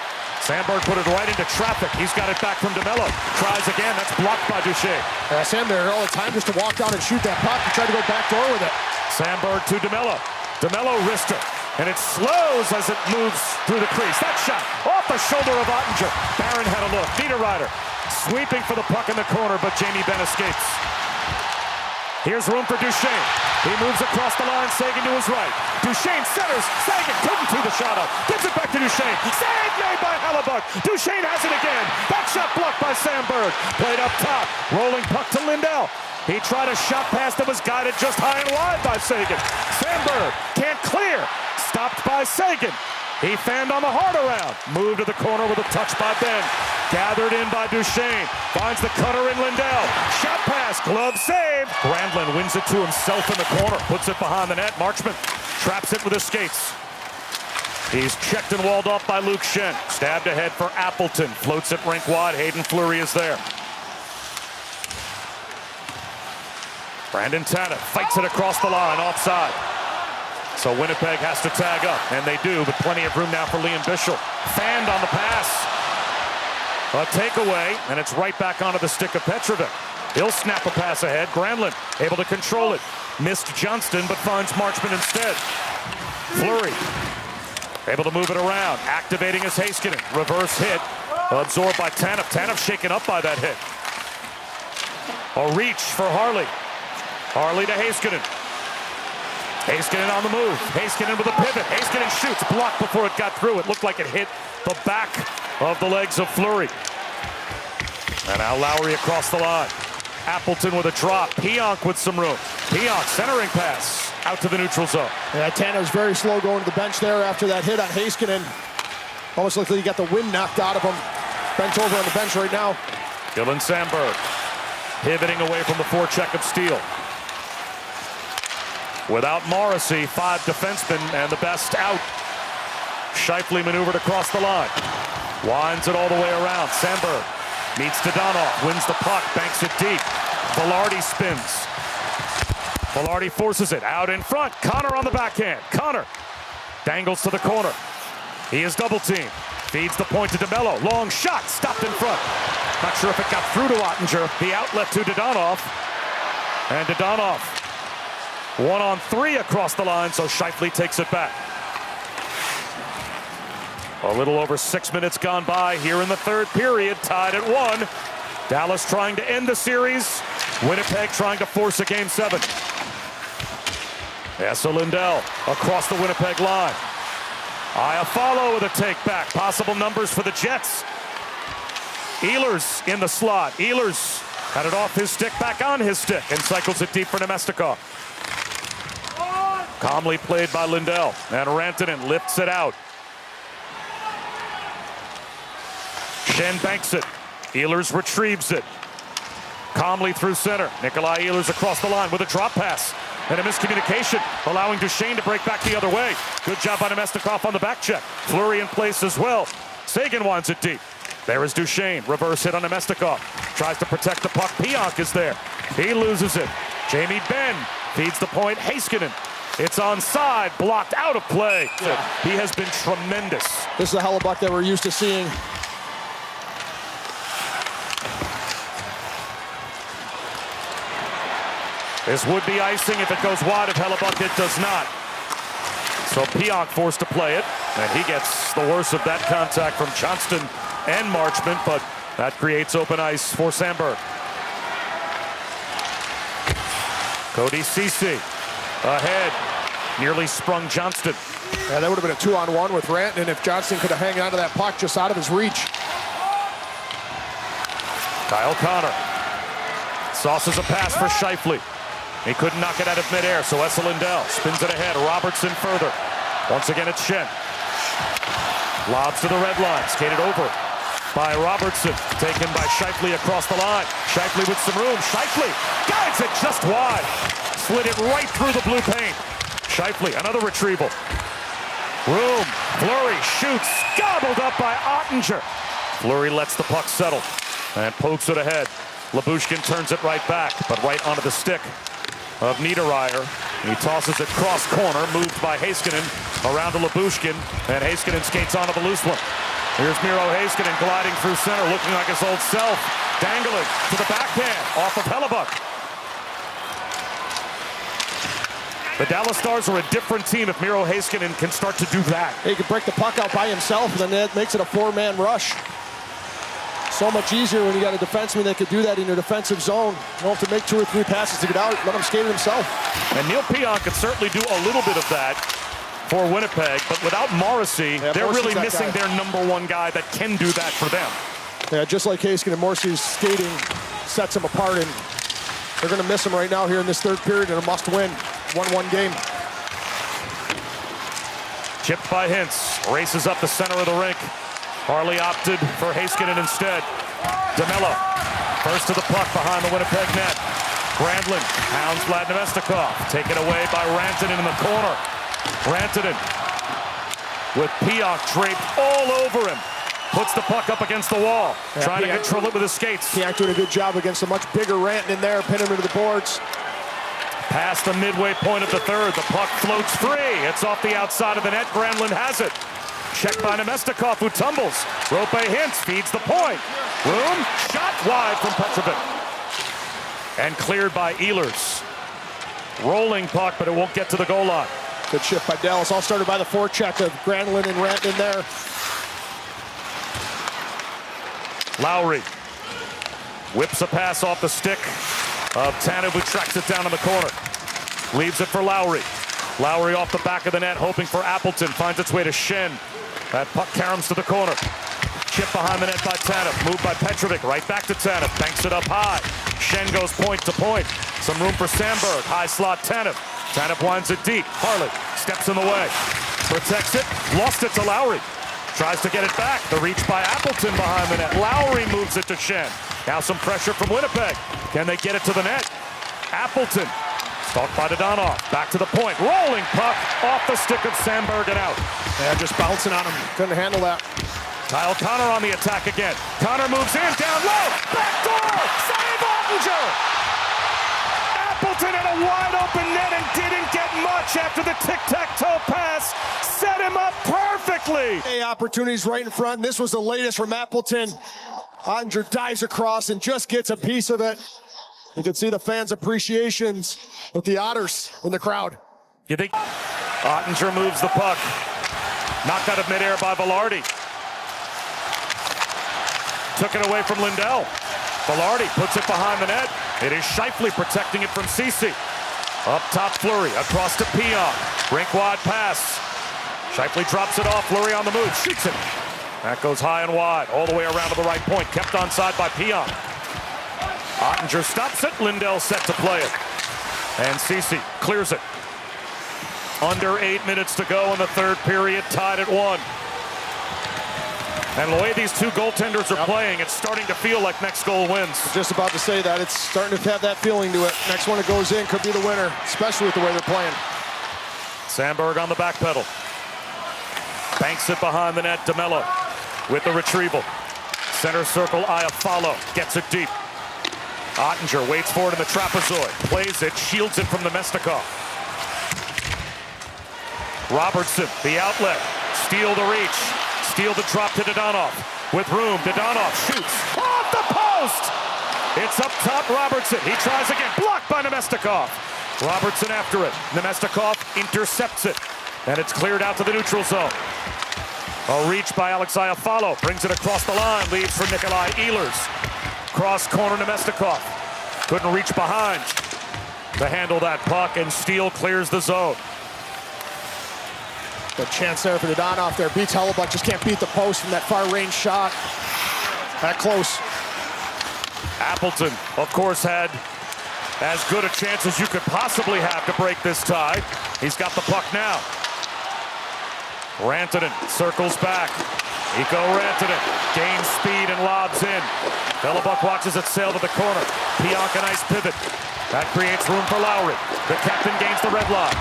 Sandberg put it right into traffic. He's got it back from DeMello. Tries again. That's blocked by Duchesne. Sam there all the time just to walk down and shoot that puck. He tried to go back door with it. Sandberg to DeMello. DeMello wrister. And it slows as it moves through the crease. That shot off the shoulder of Ottinger. Barron had a look. Niederreiter sweeping for the puck in the corner, but Jamie Benn escapes. Here's room for Duchesne. He moves across the line. Seguin to his right. Duchesne centers. Seguin couldn't tee the shot up. Gives it back to Duchesne. Save made by Hellebuck. Duchesne has it again. That shot blocked by Sandberg. Played up top. Rolling puck to Lindell. He tried a shot pass that was guided just high and wide by Seguin. Sandberg can't clear. Stopped by Seguin. He fanned on the hard around. Moved to the corner with a touch by Benn. Gathered in by Duchesne. Finds the cutter in Lindell. Shot pass. Glove saved. Granlund wins it to himself in the corner. Puts it behind the net. Marchment traps it with his skates. He's checked and walled off by Luke Schenn. Stabbed ahead for Appleton. Floats it rink wide. Hayden Fleury is there. Brandon Tanev fights it across the line. Offside. So Winnipeg has to tag up, and they do, but plenty of room now for Liam Bischel. Fanned on the pass. A takeaway, and it's right back onto the stick of Petrovic. He'll snap a pass ahead. Granlund able to control it. Missed Johnston, but finds Marchment instead. Fleury able to move it around. Activating his Heiskanen. Reverse hit. Absorbed by Tanev. Tanev shaken up by that hit. A reach for Harley. Harley to Heiskanen. Heiskanen on the move. Heiskanen with a pivot. Heiskanen shoots. Blocked before it got through. It looked like it hit the back of the legs of Fleury. And now Lowry across the line. Appleton with a drop. Pionk with some room. Pionk centering pass out to the neutral zone. Yeah, Tanner's very slow going to the bench there after that hit on Heiskanen. Almost looks like he got the wind knocked out of him. Bent over on the bench right now. Dylan Sandberg pivoting away from the forecheck of Steele. Without Morrissey, 5 defensemen and the best out. Scheifele maneuvered across the line. Winds it all the way around. Sandberg meets Dadonov, wins the puck, banks it deep. Velarde spins. Velarde forces it out in front. Connor on the backhand. Connor dangles to the corner. He is double teamed. Feeds the point to DeMello. Long shot. Stopped in front. Not sure if it got through to Ottinger. The outlet to Dadonov. And Dadonov 1-on-3 across the line, so Scheifele takes it back. A little over 6 minutes gone by here in the third period, tied at 1. Dallas trying to end the series. Winnipeg trying to force a game 7. Esa Lindell across the Winnipeg line. Iafallo with a take back. Possible numbers for the Jets. Ehlers in the slot. Ehlers had it off his stick, back on his stick, and cycles it deep for Nemestikov. Calmly played by Lindell, and Rantanen lifts it out. Schenn banks it. Ehlers retrieves it. Calmly through center. Nikolai Ehlers across the line with a drop pass. And a miscommunication, allowing Duchesne to break back the other way. Good job by Nemestikov on the back check. Fleury in place as well. Seguin wants it deep. There is Duchesne. Reverse hit on Nemestikov. Tries to protect the puck. Pionk is there. He loses it. Jamie Benn feeds the point. Heiskanen. It's onside. Blocked out of play. Yeah. He has been tremendous. This is a Hellebuyck that we're used to seeing. This would be icing if it goes wide. If Hellebuyck, it does not. So Pionk forced to play it, and he gets the worst of that contact from Johnston and Marchment, but that creates open ice for Sandberg. Cody Ceci ahead, nearly sprung Johnston. Yeah, that would have been a 2-on-1 with Rantanen if Johnston could have hung onto that puck just out of his reach. Kyle Connor sauces a pass for Scheifele. He couldn't knock it out of midair, so Esa Lindell spins it ahead. Robertson further. Once again, it's Schenn. Lobs to the red line, skated over by Robertson. Taken by Scheifele across the line. Scheifele with some room. Scheifele guides it just wide. Slid it right through the blue paint. Scheifele, another retrieval. Room. Fleury shoots. Gobbled up by Ottinger. Fleury lets the puck settle and pokes it ahead. Lyubushkin turns it right back, but right onto the stick of Niederreiter. He tosses it cross corner, moved by Heiskanen around to Lyubushkin, and Heiskanen skates onto the loose one. Here's Miro Heiskanen gliding through center, looking like his old self, dangling to the backhand off of Hellebuyck. The Dallas Stars are a different team if Miro Heiskanen can start to do that. He can break the puck out by himself, and then that makes it a 4-man rush. So much easier when you got a defenseman that could do that in your defensive zone. You don't have to make 2 or 3 passes to get out. Let him skate it himself. And Neil Pionk could certainly do a little bit of that for Winnipeg, but without Morrissey, they're really missing their #1 guy that can do that for them. Yeah, just like Heiskanen, Morrissey's skating sets him apart, and they're going to miss him right now here in this third period in a must-win 1-1 game. Chipped by Hintz, races up the center of the rink. Harley opted for Heiskanen instead. DeMello, first to the puck behind the Winnipeg net. Granlund hounds Vlad Nemestikov. Taken away by Rantanen in the corner. Rantanen with Pionk draped all over him. Puts the puck up against the wall. Yeah, trying to control it with his skates. Pionk doing a good job against a much bigger Rantanen there, pinning him into the boards. Past the midway point of the third, the puck floats free. It's off the outside of the net. Granlund has it. Checked by Nemestikov, who tumbles. Roope Hintz feeds the point. Room, shot wide from Petrovic. And cleared by Ehlers. Rolling puck, but it won't get to the goal line. Good shift by Dallas. All started by the forecheck of Granlund and Rantanen there. Lowry whips a pass off the stick of Tanev, who tracks it down in the corner. Leaves it for Lowry. Lowry off the back of the net, hoping for Appleton. Finds its way to Schenn. That puck caroms to the corner. Chip behind the net by Tanev. Moved by Petrovic. Right back to Tanev. Banks it up high. Schenn goes point to point. Some room for Sandberg. High slot Tanev. Tanev winds it deep. Harley steps in the way. Protects it. Lost it to Lowry. Tries to get it back. The reach by Appleton behind the net. Lowry moves it to Schenn. Now some pressure from Winnipeg. Can they get it to the net? Appleton. Stalked by Dadonov. Back to the point. Rolling puck off the stick of Sandberg and out. Yeah, just bouncing on him. Couldn't handle that. Kyle Connor on the attack again. Connor moves in, down low. Back door. Save Ottinger. Appleton in a wide open net and didn't get much after the tic-tac-toe pass. Set him up perfectly. Hey, opportunities right in front. This was the latest from Appleton. Ottinger dives across and just gets a piece of it. You can see the fans' appreciations with the Otters in the crowd. You think Ottinger moves the puck. Knocked out of midair by Velarde. Took it away from Lindell. Velarde puts it behind the net. It is Scheifele protecting it from Ceci. Up top, Fleury across to Pion. Rink wide pass. Scheifele drops it off. Fleury on the move. Shoots it. That goes high and wide. All the way around to the right point. Kept onside by Pion. Ottinger stops it. Lindell set to play it. And Ceci clears it. Under 8 minutes to go in the third period. Tied at 1. And the way these two goaltenders are playing, it's starting to feel like next goal wins. Just about to say that. It's starting to have that feeling to it. Next one that goes in could be the winner, especially with the way they're playing. Sandberg on the back pedal. Banks it behind the net. DeMello with the retrieval. Center circle, Iafallo gets it deep. Ottinger waits for it in the trapezoid. Plays it, shields it from Nemestikov. Robertson, the outlet. Steal the reach. Steal the drop to Dadonov. With room, Dadonov shoots off the post. It's up top, Robertson. He tries again. Blocked by Nemestikov. Robertson after it. Nemestikov intercepts it. And it's cleared out to the neutral zone. A reach by Alex Iafallo. Brings it across the line. Leaves for Nikolai Ehlers. Cross corner Nemestikov. Couldn't reach behind to handle that puck, and Steele clears the zone. The chance there for the Dadonov there. Beats Hellebuyck. Just can't beat the post from that far range shot. That close. Appleton, of course, had as good a chance as you could possibly have to break this tie. He's got the puck now. Rantanen circles back. Mikko Rantanen gains speed and lobs in. Hellebuyck watches it sail to the corner. Pionk, a nice pivot. That creates room for Lowry. The captain gains the red line.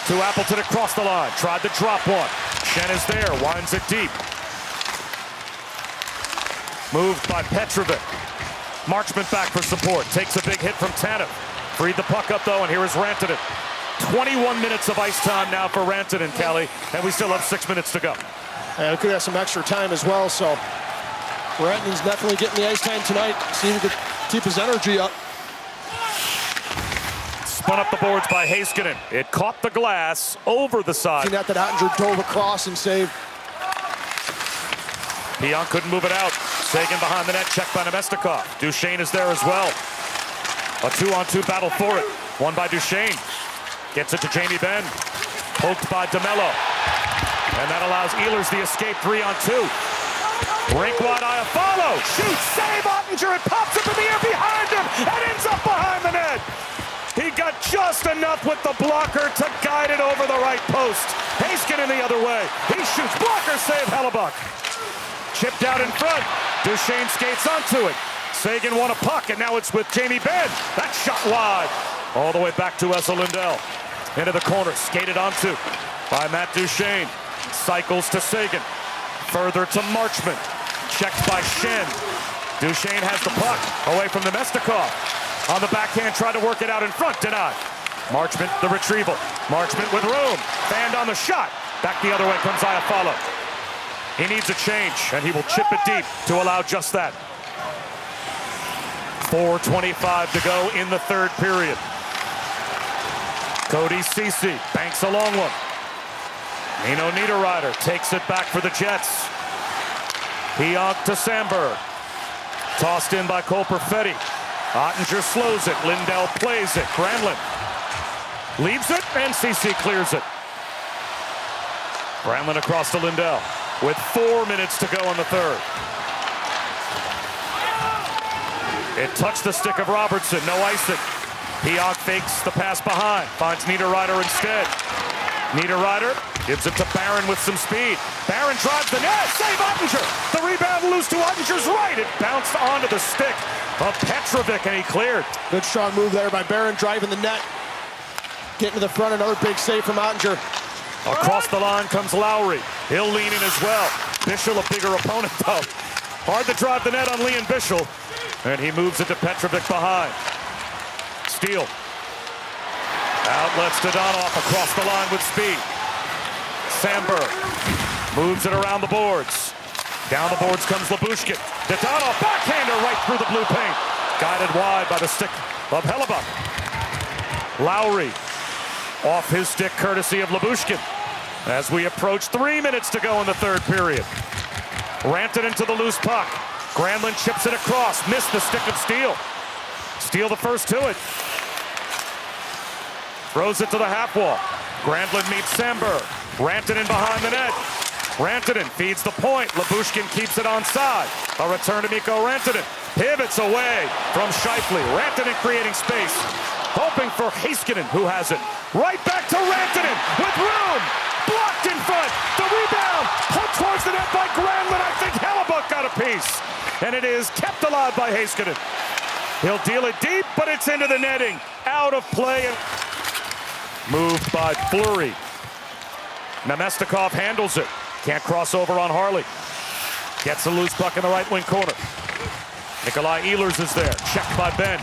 To Appleton across the line. Tried to drop one. Schenn is there. Winds it deep. Moved by Petrovic. Marchment back for support. Takes a big hit from Tanev. Freed the puck up, though, and here is Rantanen. 21 minutes of ice time now for Rantanen, Kelly, and we still have 6 minutes to go. And we could have some extra time as well, so Rantanen's definitely getting the ice time tonight. See if he can keep his energy up. Spun up the boards by Heiskanen. It caught the glass over the side. That Ottinger dove across and saved. Pionk couldn't move it out. Sagan behind the net, checked by Nemestikov. Duchesne is there as well. A 2-on-2 battle for it. Won by Duchesne. Gets it to Jamie Benn. Poked by DeMello. And that allows Ehlers the escape 3-on-2. Rink wide, Iafallo. Shoots, save Ottinger. It pops up in the air behind him and ends up behind the net. He got just enough with the blocker to guide it over the right post. Heiskanen the other way. He shoots. Blocker save, Hellebuyck. Chipped out in front. Duchesne skates onto it. Sagan won a puck, and now it's with Jamie Benn. That shot wide. All the way back to Esa Lindell. Into the corner, skated onto by Matt Duchesne. Cycles to Sagan. Further to Marchment. Checked by Schenn. Duchesne has the puck away from Nemestikov. On the backhand, tried to work it out in front. Denied. Marchment, the retrieval. Marchment with room. Fanned on the shot. Back the other way comes Iafallo. He needs a change, and he will chip it deep to allow just that. 4:25 to go in the third period. Cody Ceci banks a long one. Nino Niederreiter takes it back for the Jets. Pionk to Sandberg. Tossed in by Cole Perfetti. Ottinger slows it. Lindell plays it. Granlund leaves it, and Ceci clears it. Granlund across to Lindell with 4 minutes to go in the third. It touched the stick of Robertson. No icing. Pionk fakes the pass behind. Finds Niederreiter instead. Niederreiter gives it to Barron with some speed. Barron drives the net. Save Ottinger. The rebound loose to Ottinger's right. It bounced onto the stick of Petrovic, and he cleared. Good strong move there by Barron, driving the net. Getting to the front, another big save from Ottinger. Across the line comes Lowry. He'll lean in as well. Bischel, a bigger opponent, though. Hard to drive the net on Leon Bischel. And he moves it to Petrovic behind. Steele. Outlets to Donoff across the line with speed. Sandberg moves it around the boards. Down the boards comes Lyubushkin. Donoff, backhander right through the blue paint. Guided wide by the stick of Hellebuyck. Lowry off his stick courtesy of Lyubushkin. As we approach 3 minutes to go in the third period. Rantanen to the loose puck. Granlund chips it across. Missed the stick of Steele. Steele the first to it. Throws it to the half wall. Granlund meets Sandberg. Rantanen behind the net. Rantanen feeds the point. Lyubushkin keeps it onside. A return to Mikko Rantanen. Pivots away from Scheifele. Rantanen creating space. Hoping for Heiskanen, who has it. Right back to Rantanen with room. Blocked in front. The rebound. Put towards the net by Granlund. I think Hellebuyck got a piece. And it is kept alive by Heiskanen. He'll deal it deep, but it's into the netting. Out of play. Moved by Fleury. Namestnikov handles it. Can't cross over on Harley. Gets a loose puck in the right wing corner. Nikolai Ehlers is there. Checked by Benn.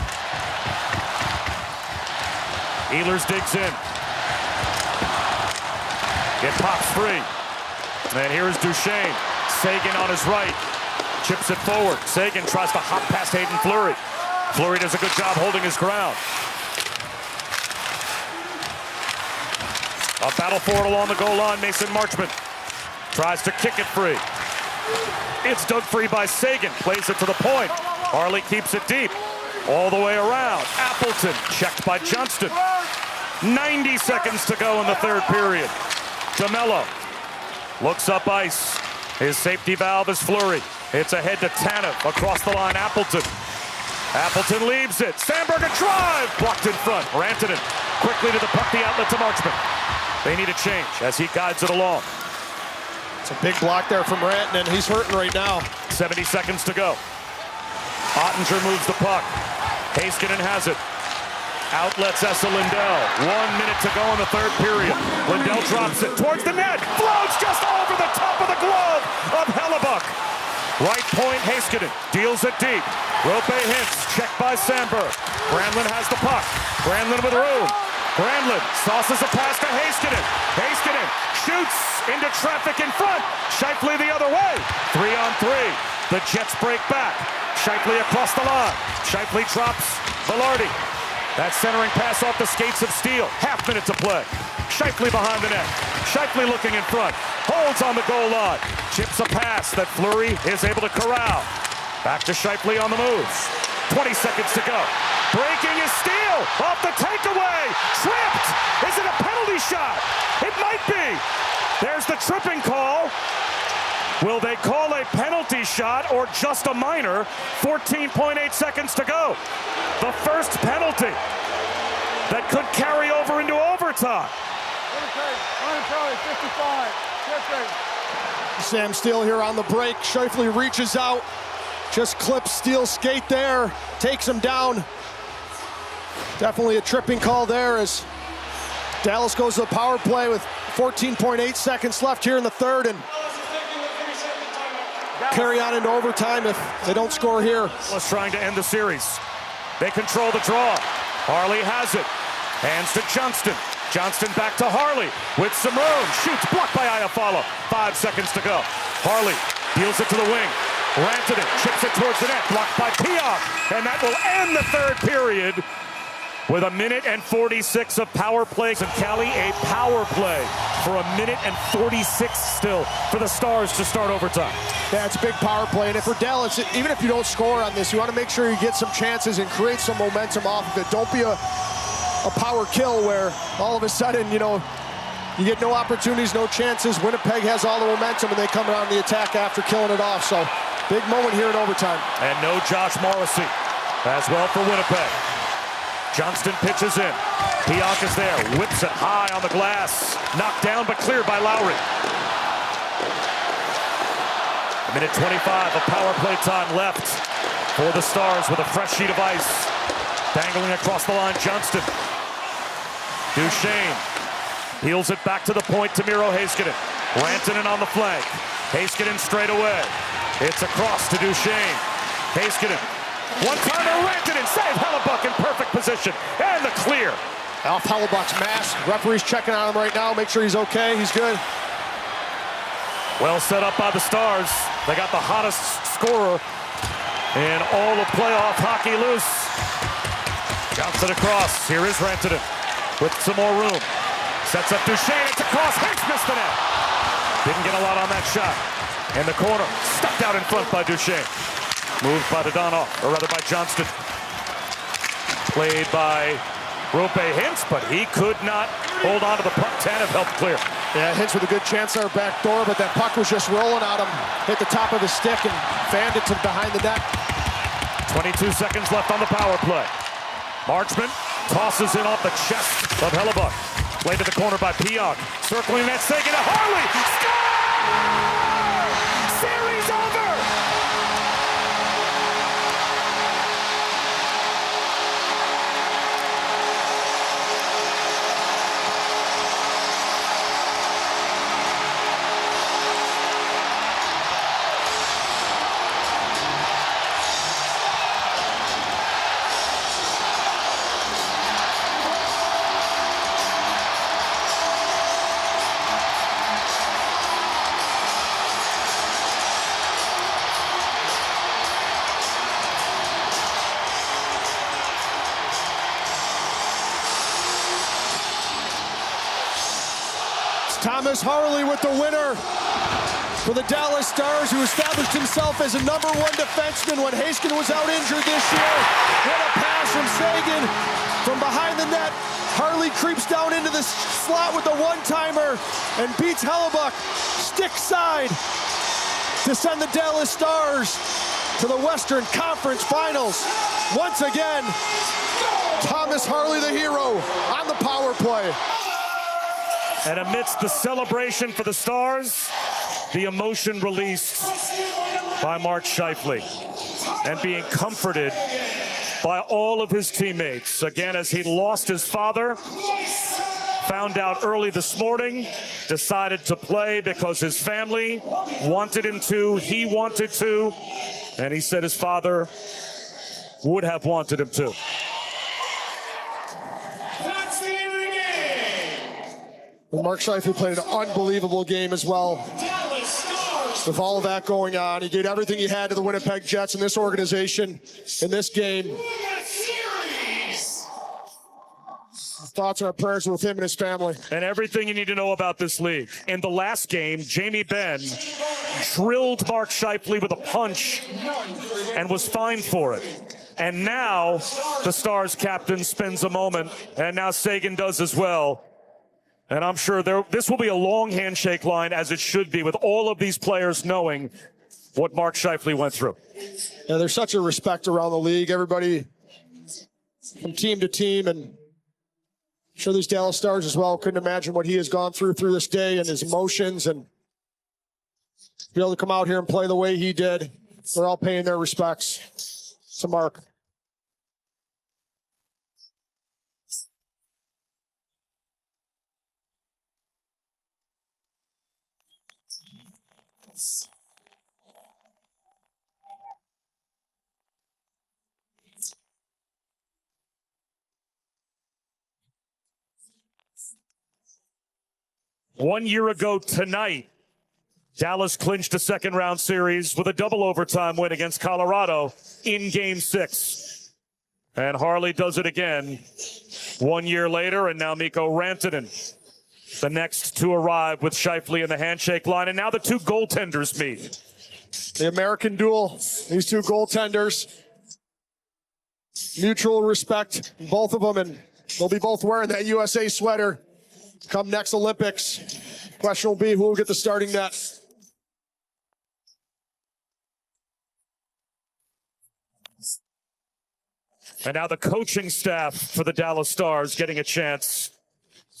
Ehlers digs in. It pops free. And here's Duchesne. Seguin on his right. Chips it forward. Seguin tries to hop past Hayden Fleury. Fleury does a good job holding his ground. A battle for it along the goal line. Mason Marchment tries to kick it free. It's dug free by Seguin. Plays it to the point. Harley keeps it deep. All the way around. Appleton checked by Johnston. 90 seconds to go in the third period. DeMello looks up ice. His safety valve is Fleury. It's ahead to Tanev. Across the line, Appleton. Appleton leaves it. Sandberg a drive. Blocked in front. Rantanen quickly to the puck, the outlet to Marchment. They need a change as he guides it along. It's a big block there from Rantanen. He's hurting right now. 70 seconds to go. Ottinger moves the puck. Heiskanen has it. Outlets Esa Lindell. 1 minute to go in the third period. Lindell drops it towards the net. Floats just over the top of the glove of Hellebuyck. Right point, Heiskanen deals it deep. Rope hits, checked by Sandberg. Granlund has the puck. Granlund with room. Granlund sauces a pass to Heiskanen. Heiskanen shoots into traffic in front. Scheifele the other way. 3-on-3. The Jets break back. Scheifele across the line. Scheifele drops Velarde. That centering pass off the skates of Steele. Half minute to play. Scheifele behind the net. Scheifele looking in front. Holds on the goal line. Chips a pass that Fleury is able to corral. Back to Scheifele on the moves. 20 seconds to go. Breaking is Steele. Off the takeaway. Tripped. Is it a penalty shot? It might be. There's the tripping call. Will they call a penalty shot or just a minor? 14.8 seconds to go. The first penalty that could carry over into overtime. Sam Steele here on the break. Scheifele reaches out, just clips Steele's skate there, takes him down. Definitely a tripping call there as Dallas goes to the power play with 14.8 seconds left here in the third and carry on into overtime if they don't score here. Was trying to end the series. They control the draw. Harley has it. Hands to Johnston. Johnston back to Harley with some room. Shoots blocked by Iafallo. 5 seconds to go. Harley deals it to the wing. Rantanen chips it towards the net. Blocked by Piaf. And that will end the third period with 1 minute and 46 of power plays. And Cali, a power play for 1 minute and 46 still for the Stars to start overtime. Yeah, it's a big power play. And for Dallas, even if you don't score on this, you want to make sure you get some chances and create some momentum off of it. Don't be a power kill where all of a sudden, you get no opportunities, no chances. Winnipeg has all the momentum and they come out on the attack after killing it off. So big moment here in overtime. And no Josh Morrissey as well for Winnipeg. Johnston pitches in. Pionk is there, whips it high on the glass. Knocked down but cleared by Lowry. 1 minute 25 of power play time left for the Stars with a fresh sheet of ice. Dangling across the line, Johnston. Duchesne peels it back to the point to Miro Heiskanen. Rantanen on the flank. Heiskanen straight away. It's across to Duchesne. Heiskanen. One-timer Rantanen. Save Hellebuyck in perfect position. And the clear. Off Hellebuyck's mask. Referee's checking on him right now. Make sure he's okay. He's good. Well set up by the Stars. They got the hottest scorer in all of playoff hockey loose. Bounce it across. Here is Rantanen with some more room. Sets up Duchesne. It's across. Hicks missed the net. Didn't get a lot on that shot. In the corner. Stuck out in front by Duchesne. Moved by Dadonov, or rather by Johnston. Played by Roope Hintz, but he could not hold on to the puck. Tanev helped clear. Yeah, Hintz with a good chance there back door, but that puck was just rolling on him. Hit the top of his stick and fanned it to behind the net. 22 seconds left on the power play. Marchment tosses in off the chest of Hellebuyck. Played to the corner by Pionk. Circling that Seguin to Harley. Score! Series over! Thomas Harley with the winner for the Dallas Stars, who established himself as a #1 defenseman when Haskin was out injured this year. What a pass from Seguin from behind the net. Harley creeps down into the slot with a one-timer and beats Hellebuyck stick side to send the Dallas Stars to the Western Conference Finals. Once again, Thomas Harley, the hero, on the power play. And amidst the celebration for the Stars, the emotion released by Mark Scheifele and being comforted by all of his teammates. Again, as he lost his father, found out early this morning, decided to play because his family wanted him to, he wanted to, and he said his father would have wanted him to. Mark Scheifele played an unbelievable game as well. With all of that going on, he did everything he had to the Winnipeg Jets and this organization in this game. Thoughts and our prayers with him and his family. And everything you need to know about this league. In the last game, Jamie Benn drilled Mark Scheifele with a punch and was fined for it. And now the Stars captain spends a moment, and now Seguin does as well. And I'm sure this will be a long handshake line, as it should be, with all of these players knowing what Mark Scheifele went through. Yeah, there's such a respect around the league. Everybody from team to team, and I'm sure these Dallas Stars as well couldn't imagine what he has gone through this day and his emotions, and be able to come out here and play the way he did. They're all paying their respects to Mark. One year ago tonight, Dallas clinched a second-round series with a double overtime win against Colorado in Game 6. And Harley does it again 1 year later, and now Mikko Rantanen, the next to arrive with Scheifele in the handshake line. And now the two goaltenders meet. The American duel, these two goaltenders, mutual respect, both of them, and they'll be both wearing that USA sweater come next Olympics. Question will be who will get the starting net. And now the coaching staff for the Dallas Stars getting a chance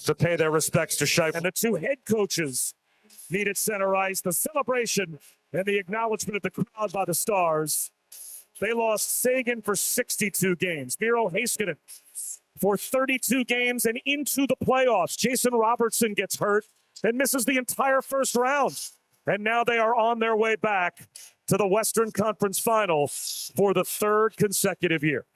to pay their respects to Scheifele. And the two head coaches meet at center ice. The celebration and the acknowledgement of the crowd by the Stars. They lost Seguin for 62 games. Miro Heiskanen for 32 games and into the playoffs. Jason Robertson gets hurt and misses the entire first round. And now they are on their way back to the Western Conference Final for the third consecutive year.